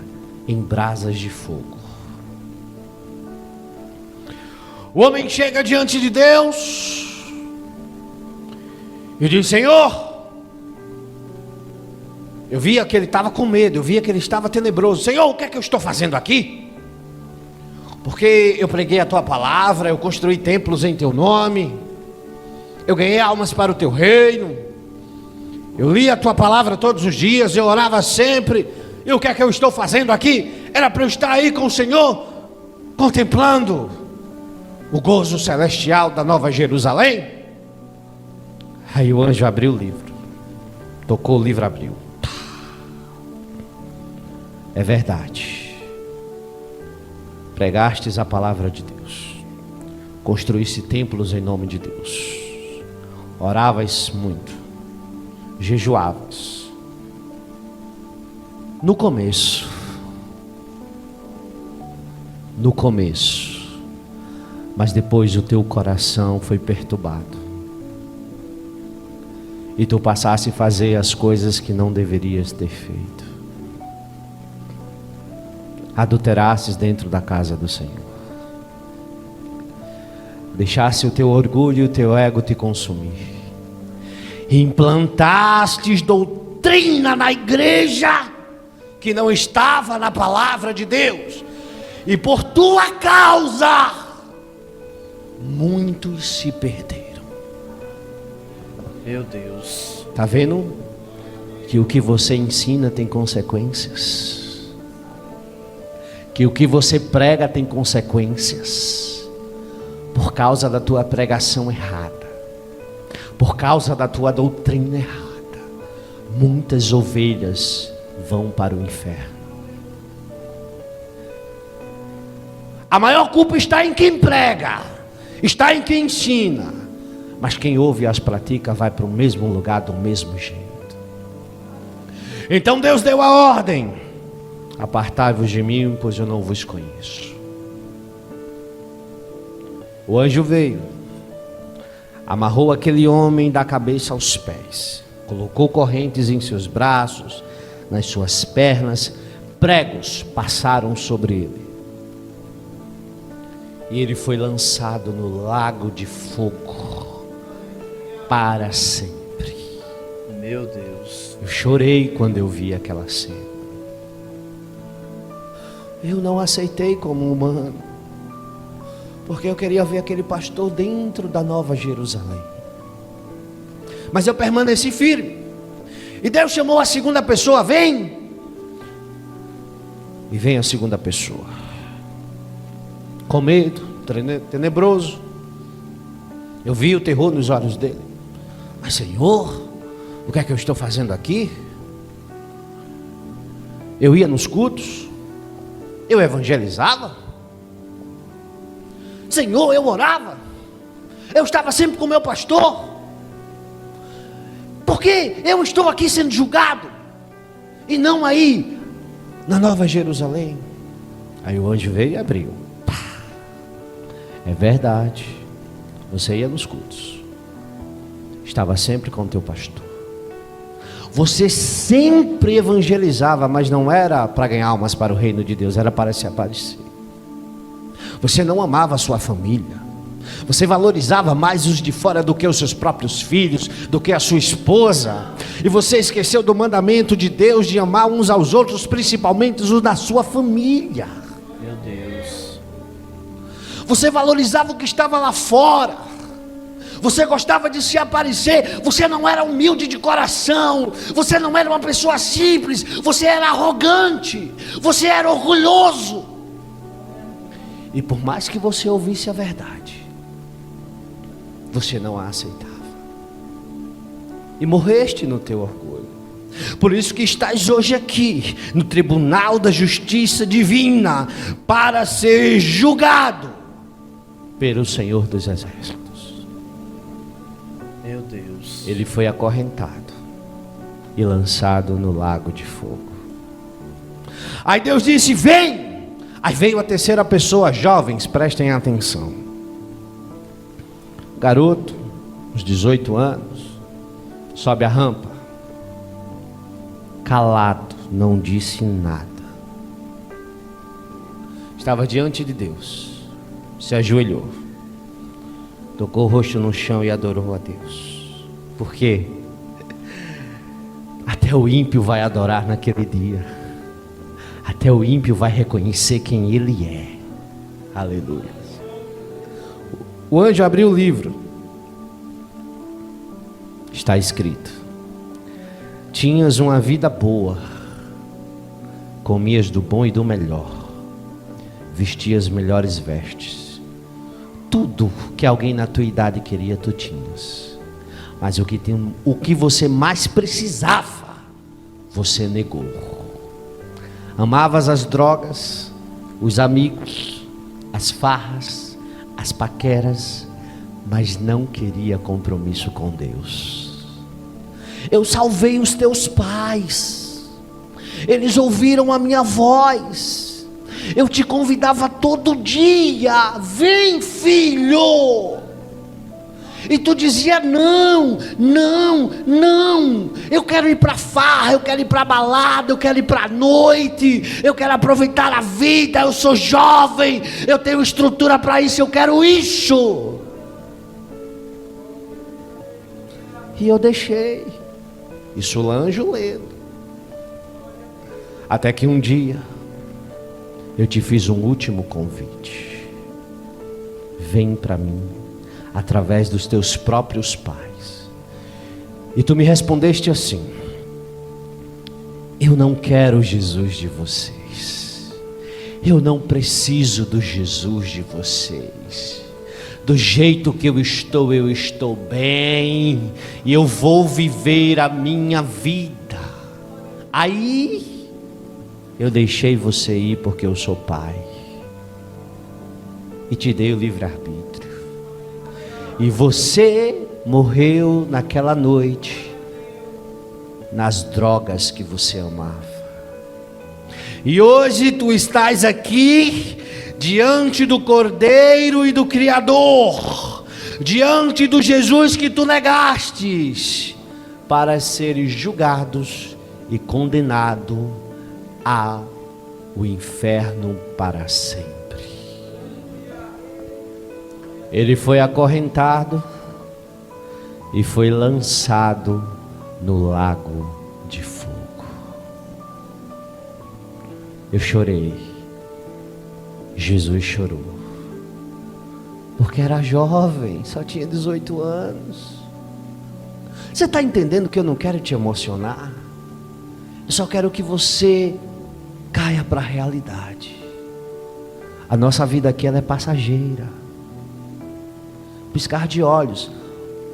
em brasas de fogo. O homem chega diante de Deus e diz: Senhor, eu via que ele estava com medo, eu via que ele estava tenebroso. Senhor, o que é que eu estou fazendo aqui? Porque eu preguei a tua palavra, eu construí templos em teu nome, eu ganhei almas para o teu reino, eu li a tua palavra todos os dias, eu orava sempre. E o que é que eu estou fazendo aqui? Era para eu estar aí com o Senhor, contemplando o gozo celestial da Nova Jerusalém. Aí o anjo abriu o livro, tocou o livro, abriu. É verdade, pregastes a palavra de Deus, construísse templos em nome de Deus, oravas muito, jejuavas. No começo, mas depois o teu coração foi perturbado e tu passaste a fazer as coisas que não deverias ter feito. Adulterastes dentro da casa do Senhor, deixaste o teu orgulho e o teu ego te consumir, implantastes doutrina na igreja que não estava na palavra de Deus, e por tua causa muitos se perderam. Meu Deus. Está vendo que o que você ensina tem consequências? Que o que você prega tem consequências, por causa da tua pregação errada, por causa da tua doutrina errada, muitas ovelhas vão para o inferno. A maior culpa está em quem prega, está em quem ensina, mas quem ouve e as pratica vai para o mesmo lugar do mesmo jeito. Então Deus deu a ordem: apartai-vos de mim, pois eu não vos conheço. O anjo veio, amarrou aquele homem da cabeça aos pés, colocou correntes em seus braços, nas suas pernas, pregos passaram sobre ele, e ele foi lançado no lago de fogo para sempre. Meu Deus. Eu chorei quando eu vi aquela cena. Eu não aceitei como humano, porque eu queria ver aquele pastor dentro da Nova Jerusalém. Mas eu permaneci firme. E Deus chamou a segunda pessoa: vem. E vem a segunda pessoa, com medo, tenebroso. Eu vi o terror nos olhos dele. Mas Senhor, o que é que eu estou fazendo aqui? Eu ia nos cultos, eu evangelizava, Senhor, eu orava, eu estava sempre com o meu pastor. Por que eu estou aqui sendo julgado e não aí na Nova Jerusalém? Aí o anjo veio e abriu. É verdade, você ia nos cultos, estava sempre com o teu pastor. Você sempre evangelizava, mas não era para ganhar almas para o reino de Deus, era para se aparecer. Você não amava a sua família. Você valorizava mais os de fora do que os seus próprios filhos, do que a sua esposa. E você esqueceu do mandamento de Deus de amar uns aos outros, principalmente os da sua família. Meu Deus. Você valorizava o que estava lá fora. Você gostava de se aparecer. Você não era humilde de coração. Você não era uma pessoa simples. Você era arrogante. Você era orgulhoso. E por mais que você ouvisse a verdade, você não a aceitava. E morreste no teu orgulho. Por isso que estás hoje aqui, no tribunal da justiça divina, para ser julgado pelo Senhor dos Exércitos. Meu Deus. Ele foi acorrentado e lançado no lago de fogo. Aí Deus disse: vem. Aí veio a terceira pessoa. Jovens, prestem atenção. Garoto, uns 18 anos, sobe a rampa, calado, não disse nada. Estava diante de Deus, se ajoelhou, tocou o rosto no chão e adorou a Deus. Por quê? Até o ímpio vai adorar naquele dia. Até o ímpio vai reconhecer quem ele é. Aleluia. O anjo abriu o livro. Está escrito: tinhas uma vida boa, comias do bom e do melhor, vestias melhores vestes. Tudo que alguém na tua idade queria, tu tinhas. Mas o que você mais precisava, você negou. Amavas as drogas, os amigos, as farras, as paqueras, mas não queria compromisso com Deus. Eu salvei os teus pais, eles ouviram a minha voz, eu te convidava todo dia: vem, filho. E tu dizia: não, não, não, eu quero ir para farra, eu quero ir para balada, eu quero ir para noite, eu quero aproveitar a vida, eu sou jovem, eu tenho estrutura para isso, eu quero isso. E eu deixei. Isso o anjo lendo. Até que um dia eu te fiz um último convite: vem para mim, através dos teus próprios pais. E tu me respondeste assim: eu não quero o Jesus de vocês, eu não preciso do Jesus de vocês. Do jeito que eu estou bem, e eu vou viver a minha vida. Aí eu deixei você ir porque eu sou pai, e te dei o livre-arbítrio. E você morreu naquela noite nas drogas que você amava. E hoje tu estás aqui diante do Cordeiro e do Criador, diante do Jesus que tu negastes, para seres julgados e condenado ao inferno para sempre. Ele foi acorrentado e foi lançado no lago de fogo. Eu chorei. Jesus chorou, porque era jovem, só tinha 18 anos. Você está entendendo que eu não quero te emocionar? Eu só quero que você caia para a realidade. A nossa vida aqui, ela é passageira. Piscar de olhos.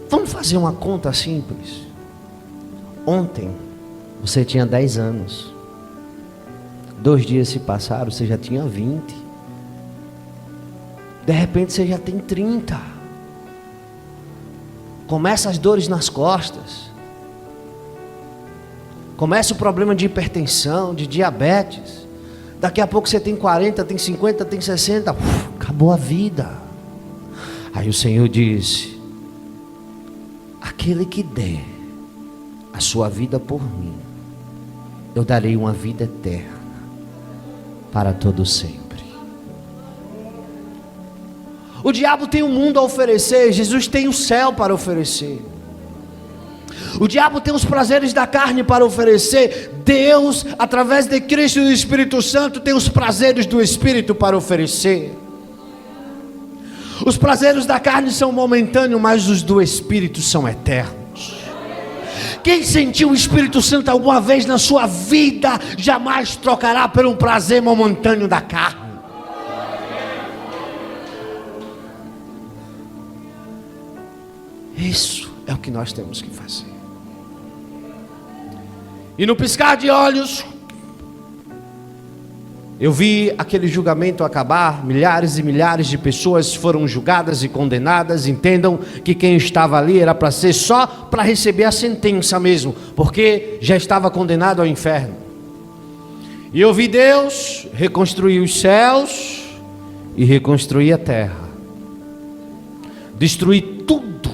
Vamos fazer uma conta simples. Ontem você tinha 10 anos. 2 dias se passaram, você já tinha 20. De repente você já tem 30. Começa as dores nas costas. Começa o problema de hipertensão, de diabetes. Daqui a pouco você tem 40, tem 50, tem 60. Acabou a vida. Aí o Senhor diz: aquele que der a sua vida por mim, eu darei uma vida eterna para todo sempre. O diabo tem o mundo a oferecer, Jesus tem o céu para oferecer. O diabo tem os prazeres da carne para oferecer, Deus, através de Cristo e do Espírito Santo, tem os prazeres do Espírito para oferecer. Os prazeres da carne são momentâneos, mas os do Espírito são eternos. Quem sentiu o Espírito Santo alguma vez na sua vida, jamais trocará por um prazer momentâneo da carne. Isso é o que nós temos que fazer. E no piscar de olhos, eu vi aquele julgamento acabar, milhares e milhares de pessoas foram julgadas e condenadas. Entendam que quem estava ali era para ser só para receber a sentença mesmo, porque já estava condenado ao inferno. E eu vi Deus reconstruir os céus e reconstruir a terra, destruir tudo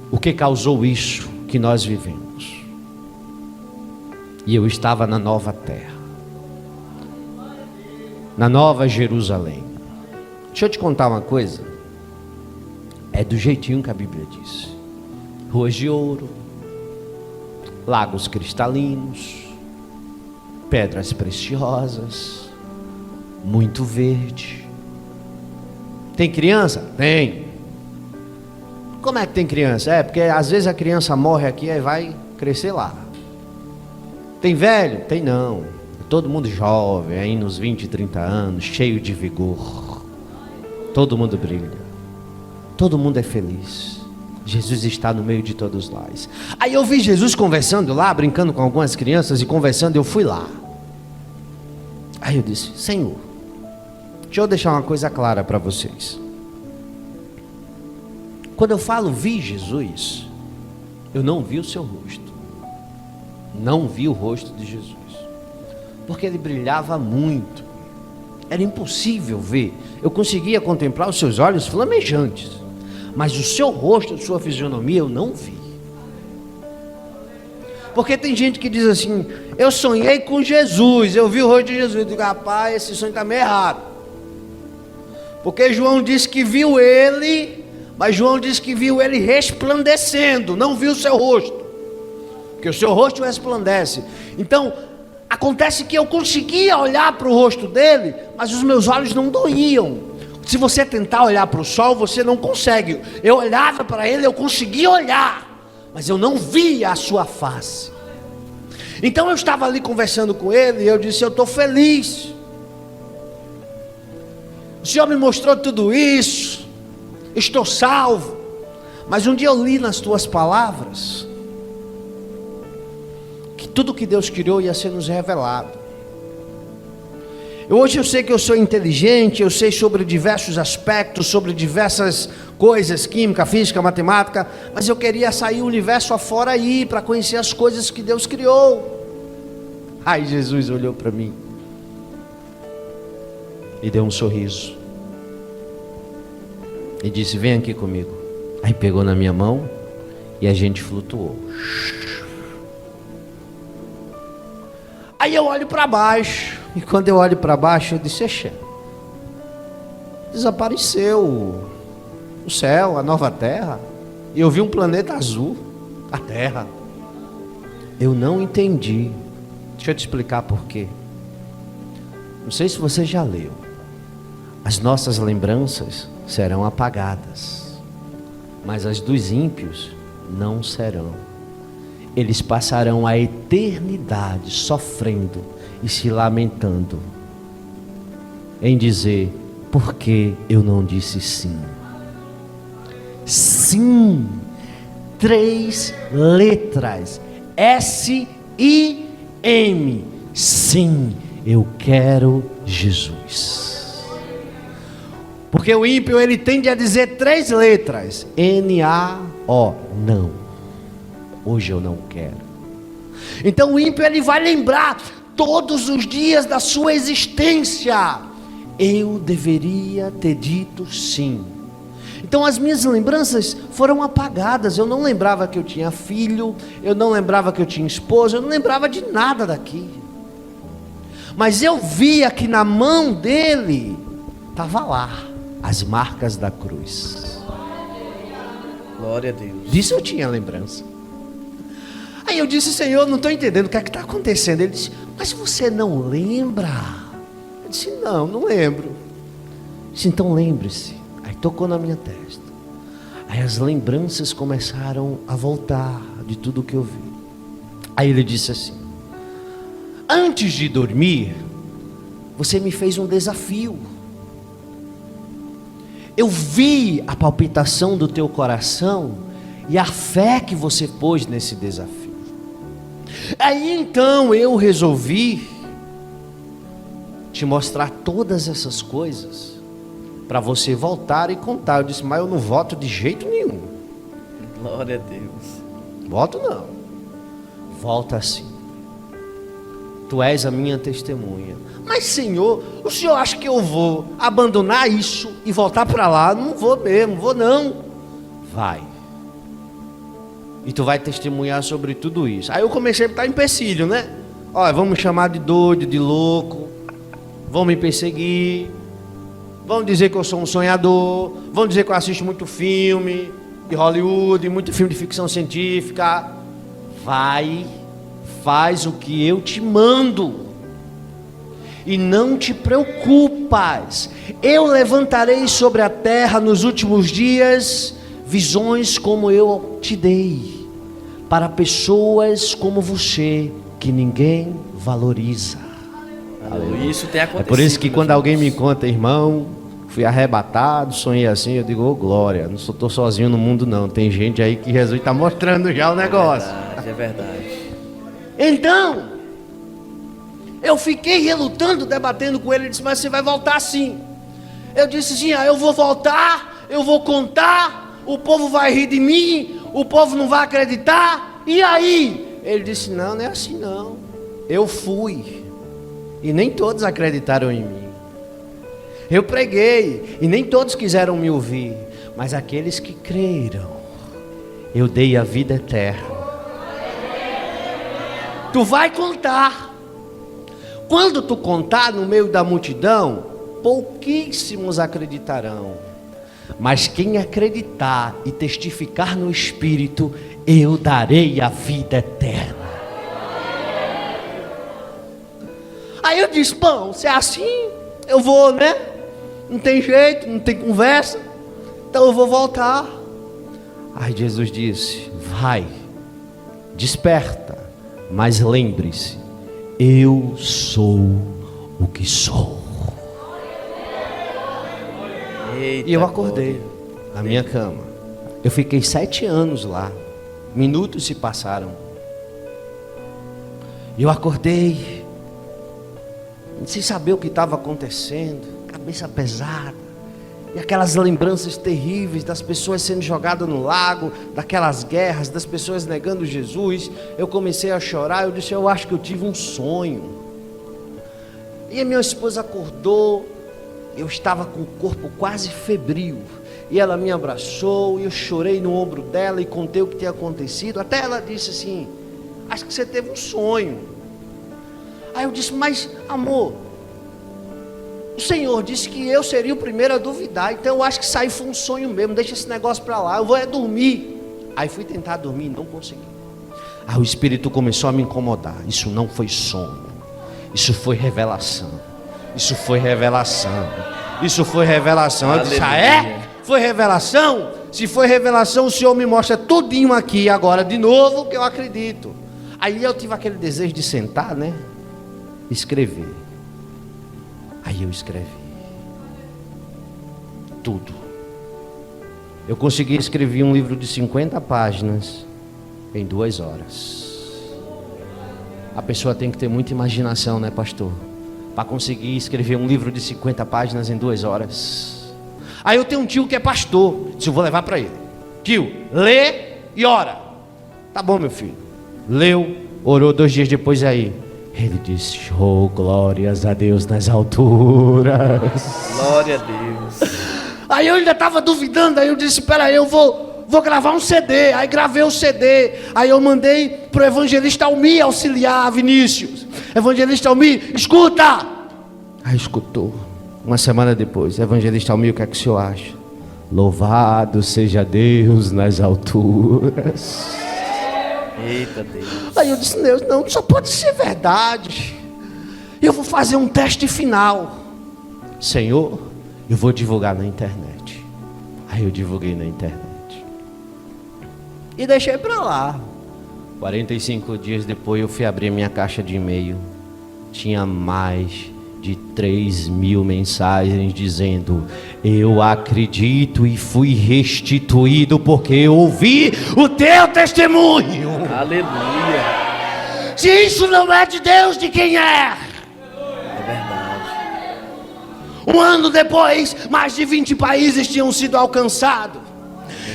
o que causou isso que nós vivemos. E eu estava na nova terra, na nova Jerusalém. Deixa eu te contar uma coisa. É do jeitinho que a Bíblia diz: ruas de ouro, lagos cristalinos, pedras preciosas, muito verde. Tem criança? Tem. Como é que tem criança? É porque às vezes a criança morre aqui e vai crescer lá. Tem velho? Tem não. Todo mundo jovem, aí nos 20, 30 anos, cheio de vigor. Todo mundo brilha. Todo mundo é feliz. Jesus está no meio de todos nós. Aí eu vi Jesus conversando lá, brincando com algumas crianças e conversando, eu fui lá. Aí eu disse: Senhor, deixa eu deixar uma coisa clara para vocês. Quando eu falo vi Jesus, eu não vi o seu rosto. Não vi o rosto de Jesus, porque ele brilhava muito, era impossível ver. Eu conseguia contemplar os seus olhos flamejantes, mas o seu rosto, a sua fisionomia eu não vi. Porque tem gente que diz assim: eu sonhei com Jesus, eu vi o rosto de Jesus. Eu digo: rapaz, esse sonho está meio errado, porque João disse que viu ele, mas João disse que viu ele resplandecendo, não viu o seu rosto, porque o seu rosto resplandece. Então, acontece que eu conseguia olhar para o rosto dele, mas os meus olhos não doíam. Se você tentar olhar para o sol, você não consegue. Eu olhava para ele, eu conseguia olhar, mas eu não via a sua face. Então eu estava ali conversando com ele, e eu disse: eu estou feliz. O Senhor me mostrou tudo isso, estou salvo. Mas um dia eu li nas tuas palavras que tudo que Deus criou ia ser nos revelado. Hoje eu sei que eu sou inteligente, eu sei sobre diversos aspectos, sobre diversas coisas, química, física, matemática, mas eu queria sair o universo afora aí, para conhecer as coisas que Deus criou. Aí Jesus olhou para mim e deu um sorriso e disse: vem aqui comigo. Aí pegou na minha mão e a gente flutuou. Aí eu olho para baixo, e quando eu olho para baixo eu disse: exa, desapareceu o céu, a nova terra, e eu vi um planeta azul, a terra. Eu não entendi. Deixa eu te explicar por quê. Não sei se você já leu. As nossas lembranças serão apagadas, mas as dos ímpios não serão. Eles passarão a eternidade sofrendo e se lamentando, em dizer: por que eu não disse sim? Sim, 3 letras, S-I-M, sim, eu quero Jesus. Porque o ímpio, ele tende a dizer 3 letras, N-A-O, não. Hoje eu não quero. Então o ímpio, ele vai lembrar todos os dias da sua existência: eu deveria ter dito sim, Então as minhas lembranças foram apagadas. Eu não lembrava que eu tinha filho, eu não lembrava que eu tinha esposa, eu não lembrava de nada daqui. Mas eu via que na mão dele estava lá as marcas da cruz. Glória a Deus. Disso eu tinha lembrança. Aí eu disse: Senhor, não estou entendendo o que é que está acontecendo. Ele disse: mas você não lembra? Eu disse: não lembro. Ele disse: então lembre-se. Aí tocou na minha testa. Aí as lembranças começaram a voltar de tudo que eu vi. Aí ele disse assim: antes de dormir, você me fez um desafio. Eu vi a palpitação do teu coração e a fé que você pôs nesse desafio. Aí então eu resolvi te mostrar todas essas coisas para você voltar e contar. Eu disse: mas eu não voto de jeito nenhum. Glória a Deus. Voto não. Volta assim. Tu és a minha testemunha. Mas Senhor, o Senhor acha que eu vou abandonar isso e voltar para lá? Não vou mesmo, vou não. Vai. E tu vai testemunhar sobre tudo isso. Aí eu comecei a botar empecilho, né? Olha, vão me chamar de doido, de louco. Vão me perseguir. Vão dizer que eu sou um sonhador. Vão dizer que eu assisto muito filme de Hollywood, muito filme de ficção científica. Vai, faz o que eu te mando. E não te preocupas. Eu levantarei sobre a terra nos últimos dias visões como eu te dei, para pessoas como você, que ninguém valoriza. Aleluia. Isso tem acontecido. É por isso que quando alguém me conta: irmão, fui arrebatado, sonhei assim, eu digo: ô glória, não estou sozinho no mundo não. Tem gente aí que Jesus está mostrando já o negócio. É verdade. Então, eu fiquei relutando, debatendo com ele. Ele disse: mas você vai voltar sim. Eu disse: sim, eu vou voltar, eu vou contar. O povo vai rir de mim, o povo não vai acreditar. E aí? Ele disse: não é assim não. Eu fui e nem todos acreditaram em mim. Eu preguei e nem todos quiseram me ouvir, mas aqueles que creram, eu dei a vida eterna. Tu vai contar. Quando tu contar no meio da multidão, pouquíssimos acreditarão. Mas quem acreditar e testificar no Espírito, eu darei a vida eterna. Aí eu disse: bom, se é assim, eu vou, né? Não tem jeito, não tem conversa. Então eu vou voltar. Aí Jesus disse: vai, desperta, mas lembre-se, eu sou o que sou. Eita, E eu acordei na minha cama. Eu fiquei 7 anos lá. Minutos se passaram. E eu acordei sem saber o que estava acontecendo, cabeça pesada. E aquelas lembranças terríveis das pessoas sendo jogadas no lago, daquelas guerras, das pessoas negando Jesus. Eu comecei a chorar. Eu disse: eu acho que eu tive um sonho. E a minha esposa acordou. Eu estava com o corpo quase febril. E ela me abraçou. E eu chorei no ombro dela e contei o que tinha acontecido. Até ela disse assim: acho que você teve um sonho. Aí eu disse: mas amor, o Senhor disse que eu seria o primeiro a duvidar. Então eu acho que isso aí foi um sonho mesmo. Deixa esse negócio para lá, eu vou dormir. Aí fui tentar dormir e não consegui. Aí o Espírito começou a me incomodar. Isso não foi sonho, isso foi revelação. Isso foi revelação. Isso foi revelação. Eu disse: ah, é? Foi revelação? Se foi revelação, o Senhor me mostra tudinho aqui agora de novo, que eu acredito. Aí eu tive aquele desejo de sentar, né? Escrever. Aí eu escrevi tudo. Eu consegui escrever um livro de 50 páginas em 2 horas. A pessoa tem que ter muita imaginação, né, pastor? Para conseguir escrever um livro de 50 páginas em 2 horas. Aí eu tenho um tio que é pastor. Disse: eu vou levar para ele. Tio, lê e ora. Tá bom, meu filho. Leu, orou 2 dias depois. Aí ele disse: oh, glórias a Deus nas alturas. Glória a Deus. Aí eu ainda estava duvidando, aí eu disse, peraí, eu vou gravar um CD. Aí gravei o CD, aí eu mandei para o evangelista Almir auxiliar Vinícius. Evangelista Almir, escuta! Aí escutou. Uma semana depois, evangelista Almir, o que é que o senhor acha? Louvado seja Deus nas alturas. Eita Deus. Aí eu disse, Deus, não, só pode ser verdade. Eu vou fazer um teste final. Senhor, eu vou divulgar na internet. Aí eu divulguei na internet. E deixei para lá. 45 dias depois eu fui abrir minha caixa de e-mail. Tinha mais de 3.000 mensagens dizendo: eu acredito e fui restituído porque eu ouvi o teu testemunho. Aleluia. Se isso não é de Deus, de quem é? É verdade. Um ano depois, mais de 20 países tinham sido alcançados.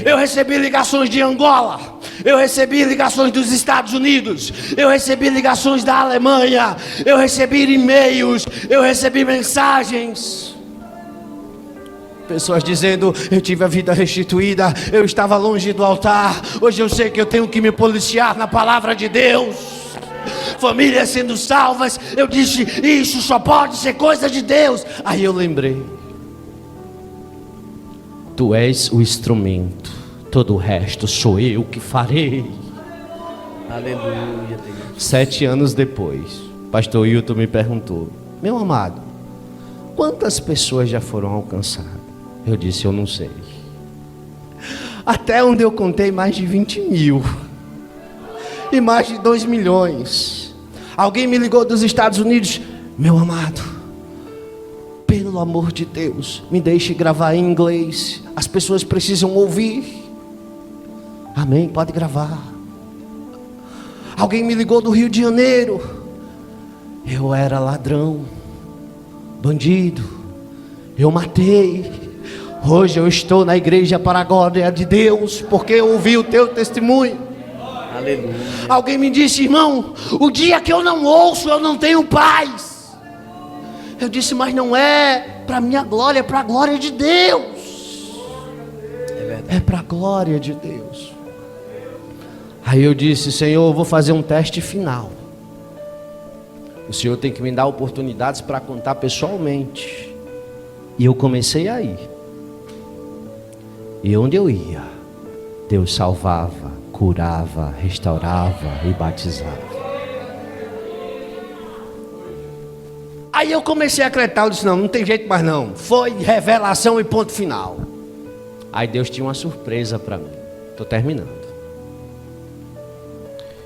Eu recebi ligações de Angola, eu recebi ligações dos Estados Unidos, eu recebi ligações da Alemanha, eu recebi e-mails, eu recebi mensagens. Pessoas dizendo, eu tive a vida restituída, eu estava longe do altar, hoje eu sei que eu tenho que me policiar na palavra de Deus. Famílias sendo salvas, eu disse, isso só pode ser coisa de Deus. Aí eu lembrei, tu és o instrumento, todo o resto sou eu que farei. Aleluia, Deus. 7 anos depois, pastor Hilton me perguntou, meu amado, quantas pessoas já foram alcançadas? Eu disse, eu não sei. Até onde eu contei, mais de 20.000. E mais de 2 milhões. Alguém me ligou dos Estados Unidos, meu amado, pelo amor de Deus, me deixe gravar em inglês. As pessoas precisam ouvir. Amém, pode gravar. Alguém me ligou do Rio de Janeiro. Eu era ladrão, bandido, eu matei. Hoje eu estou na igreja para a glória de Deus, porque eu ouvi o teu testemunho. Aleluia. Alguém me disse, irmão, o dia que eu não ouço, eu não tenho paz. Eu disse, mas não é para minha glória, é para a glória de Deus. É verdade. É para a glória de Deus. Aí eu disse, Senhor, eu vou fazer um teste final. O Senhor tem que me dar oportunidades para contar pessoalmente. E eu comecei a ir. E onde eu ia, Deus salvava, curava, restaurava e batizava. Aí eu comecei a acreditar, eu disse, não tem jeito mais não. Foi revelação e ponto final. Aí Deus tinha uma surpresa para mim. Estou terminando.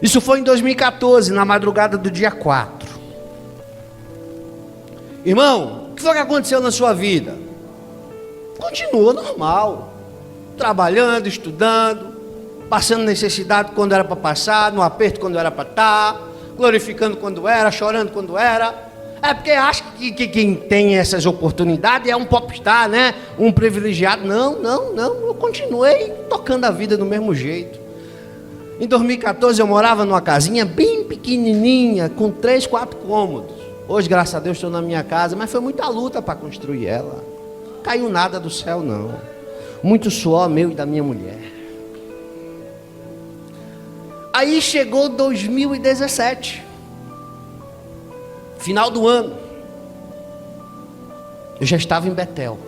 Isso foi em 2014, na madrugada do dia 4. Irmão, o que foi que aconteceu na sua vida? Continua normal. Trabalhando, estudando, passando necessidade quando era para passar, no aperto quando era para estar, glorificando quando era, chorando quando era. É porque acha que quem tem essas oportunidades é um popstar, né? Um privilegiado. Não. Eu continuei tocando a vida do mesmo jeito. Em 2014 eu morava numa casinha bem pequenininha, com 3, 4 cômodos. Hoje, graças a Deus, estou na minha casa, mas foi muita luta para construir ela. Caiu nada do céu, não. Muito suor meu e da minha mulher. Aí chegou 2017. Final do ano. Eu já estava em Betel.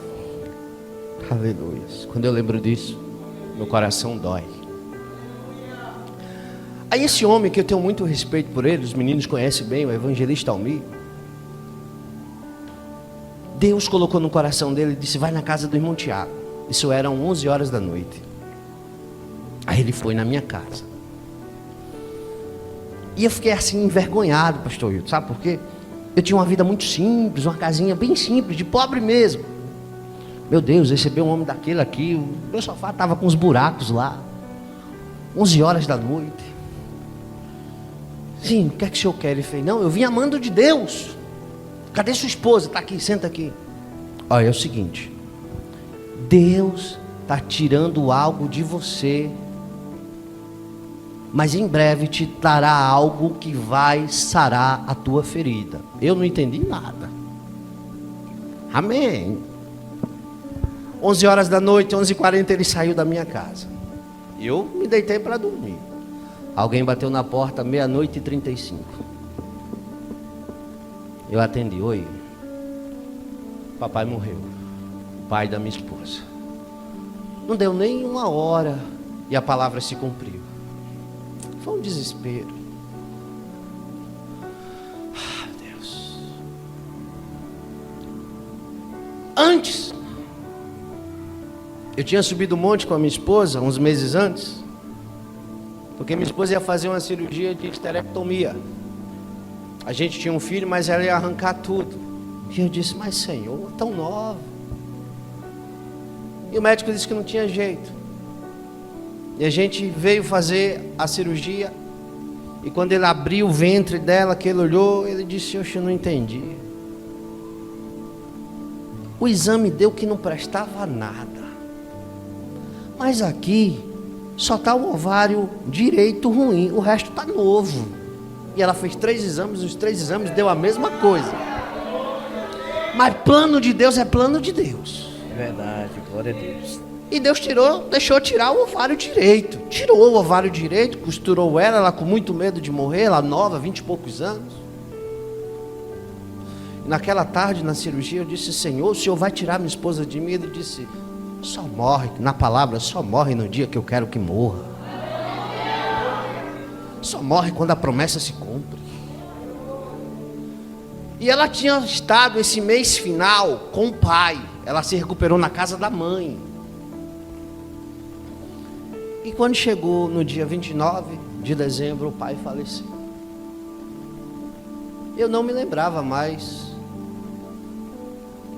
Aleluia. Quando eu lembro disso, meu coração dói. Aí esse homem, que eu tenho muito respeito por ele, os meninos conhecem bem, o evangelista Almir, Deus colocou no coração dele e disse, vai na casa do irmão Tiago. Isso eram 11 horas da noite. Aí ele foi na minha casa. E eu fiquei assim envergonhado, pastor Hilton, sabe por quê? Eu tinha uma vida muito simples, uma casinha bem simples, de pobre mesmo. Meu Deus, receber um homem daquele aqui, o meu sofá estava com uns buracos lá. 11 horas da noite. Sim, o que é que o senhor quer? Ele fez, não, eu vim amando de Deus. Cadê sua esposa? Está aqui, senta aqui. Olha, é o seguinte, Deus está tirando algo de você, mas em breve te trará algo que vai sarar a tua ferida. Eu não entendi nada. Amém. 11 horas da noite, 11h40, ele saiu da minha casa. Eu me deitei para dormir. Alguém bateu na porta, 00:35. Eu atendi. Oi. Papai morreu. O pai da minha esposa. Não deu nem 1 hora e a palavra se cumpriu. Foi um desespero. Ah, Deus. Antes, eu tinha subido o monte com a minha esposa, uns meses antes, porque minha esposa ia fazer uma cirurgia de esterectomia. A gente tinha um filho, mas ela ia arrancar tudo. E eu disse, mas Senhor, tão nova. E o médico disse que não tinha jeito. E a gente veio fazer a cirurgia. E quando ele abriu o ventre dela, que ele olhou, ele disse, eu não entendi. O exame deu que não prestava nada. Mas aqui só está o ovário direito ruim, o resto está novo. E ela fez 3 exames, os 3 exames deu a mesma coisa. Mas plano de Deus é plano de Deus. É verdade, glória a Deus. E Deus deixou tirar o ovário direito. Tirou o ovário direito, costurou ela com muito medo de morrer, ela nova, 20 e poucos anos. E naquela tarde, na cirurgia, eu disse, Senhor, o Senhor vai tirar minha esposa de mim? Ele disse, só morre, na palavra, só morre no dia que eu quero que morra. Só morre quando a promessa se cumpre. E ela tinha estado esse mês final com o pai. Ela se recuperou na casa da mãe. E quando chegou no dia 29 de dezembro, o pai faleceu. Eu não me lembrava mais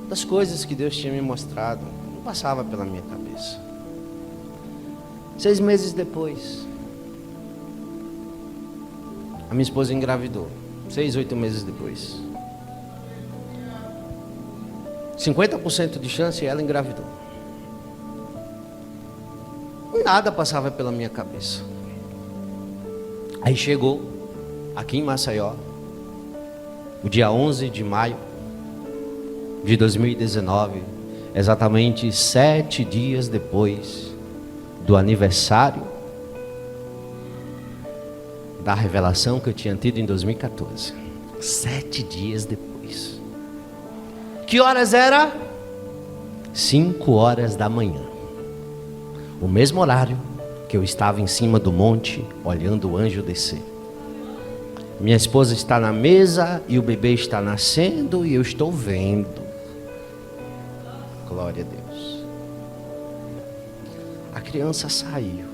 das coisas que Deus tinha me mostrado. Não passava pela minha cabeça. 6 meses depois, a minha esposa engravidou. 6, 8 meses depois. 50% de chance e ela engravidou. E nada passava pela minha cabeça. Aí chegou, aqui em Maceió, o dia 11 de maio de 2019, exatamente 7 dias depois do aniversário da revelação que eu tinha tido em 2014. 7 dias depois. Que horas era? 5 horas da manhã. O mesmo horário que eu estava em cima do monte, olhando o anjo descer. Minha esposa está na mesa e o bebê está nascendo e eu estou vendo. Glória a Deus. A criança saiu.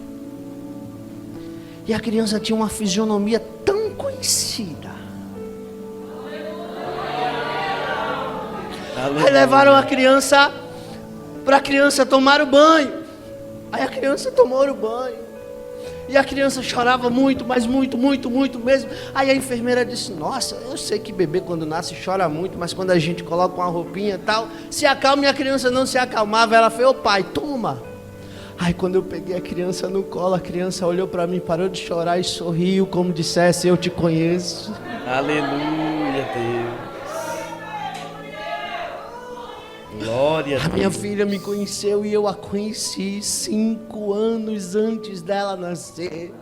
E a criança tinha uma fisionomia tão conhecida. Aí levaram a criança para a criança tomar o banho. Aí a criança tomou o banho. E a criança chorava muito, mas muito mesmo. Aí a enfermeira disse, nossa, eu sei que bebê quando nasce chora muito, mas quando a gente coloca uma roupinha e tal, se acalma. E a criança não se acalmava. Ela fez, ô pai, toma. Aí quando eu peguei a criança no colo, a criança olhou para mim, parou de chorar e sorriu, como dissesse, eu te conheço. Aleluia, Deus. Glória a Deus. A minha filha me conheceu e eu a conheci 5 anos antes dela nascer.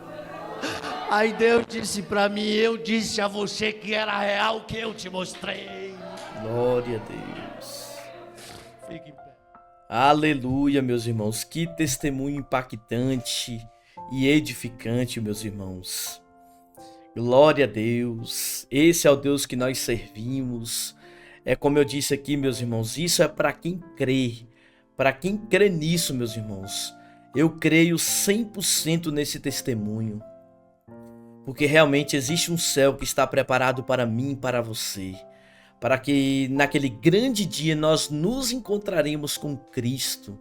Aí Deus disse para mim, eu disse a você que era real, que eu te mostrei. Glória a Deus. Fique em pé. Aleluia, meus irmãos. Que testemunho impactante e edificante, meus irmãos. Glória a Deus. Esse é o Deus que nós servimos. É como eu disse aqui, meus irmãos, isso é para quem crê. Para quem crê nisso, meus irmãos. Eu creio 100% nesse testemunho. Porque realmente existe um céu que está preparado para mim e para você. Para que naquele grande dia nós nos encontraremos com Cristo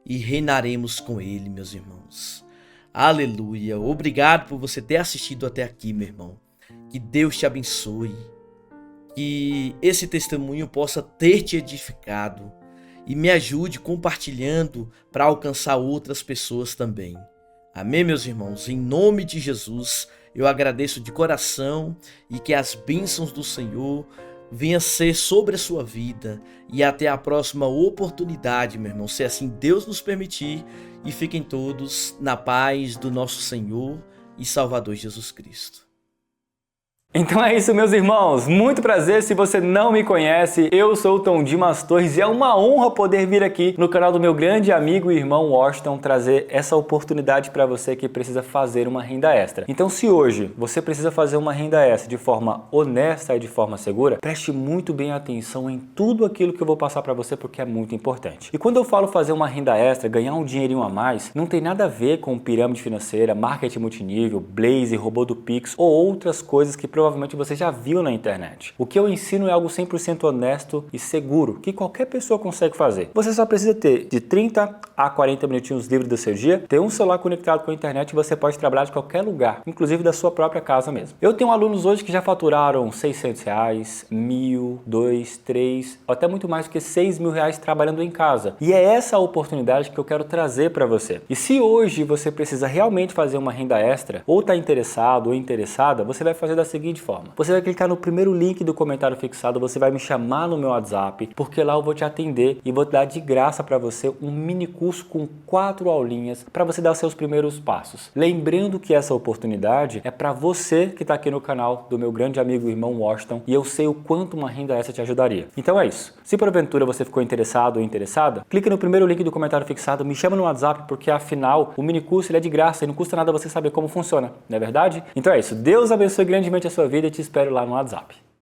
e reinaremos com Ele, meus irmãos. Aleluia. Obrigado por você ter assistido até aqui, meu irmão. Que Deus te abençoe. Que esse testemunho possa ter te edificado e me ajude compartilhando para alcançar outras pessoas também. Amém, meus irmãos? Em nome de Jesus, eu agradeço de coração e que as bênçãos do Senhor venha ser sobre a sua vida e até a próxima oportunidade, meu irmão, se assim Deus nos permitir, e fiquem todos na paz do nosso Senhor e Salvador Jesus Cristo. Então é isso, meus irmãos, muito prazer. Se você não me conhece, eu sou o Tom Dimas Torres e é uma honra poder vir aqui no canal do meu grande amigo e irmão Washington trazer essa oportunidade para você que precisa fazer uma renda extra. Então, se hoje você precisa fazer uma renda extra de forma honesta e de forma segura, preste muito bem atenção em tudo aquilo que eu vou passar para você, porque é muito importante. E quando eu falo fazer uma renda extra, ganhar um dinheirinho a mais, não tem nada a ver com pirâmide financeira, marketing multinível, Blaze, robô do Pix ou outras coisas que provavelmente você já viu na internet. O que eu ensino é algo 100% honesto e seguro, que qualquer pessoa consegue fazer. Você só precisa ter de 30 a 40 minutinhos livres do seu dia, ter um celular conectado com a internet e você pode trabalhar de qualquer lugar, inclusive da sua própria casa mesmo. Eu tenho alunos hoje que já faturaram R$600, 1.000, 2, 3, ou até muito mais do que R$6.000 trabalhando em casa. E é essa a oportunidade que eu quero trazer para você. E se hoje você precisa realmente fazer uma renda extra, ou está interessado ou interessada, você vai fazer da seguinte forma. Você vai clicar no primeiro link do comentário fixado, você vai me chamar no meu WhatsApp, porque lá eu vou te atender e vou dar de graça para você um mini curso com 4 aulinhas para você dar seus primeiros passos. Lembrando que essa oportunidade é para você que está aqui no canal do meu grande amigo e irmão Washington, e eu sei o quanto uma renda extra te ajudaria. Então é isso. Se porventura você ficou interessado ou interessada, clique no primeiro link do comentário fixado, me chama no WhatsApp, porque afinal o mini curso ele é de graça e não custa nada você saber como funciona, não é verdade? Então é isso. Deus abençoe grandemente a sua vida e te espero lá no WhatsApp.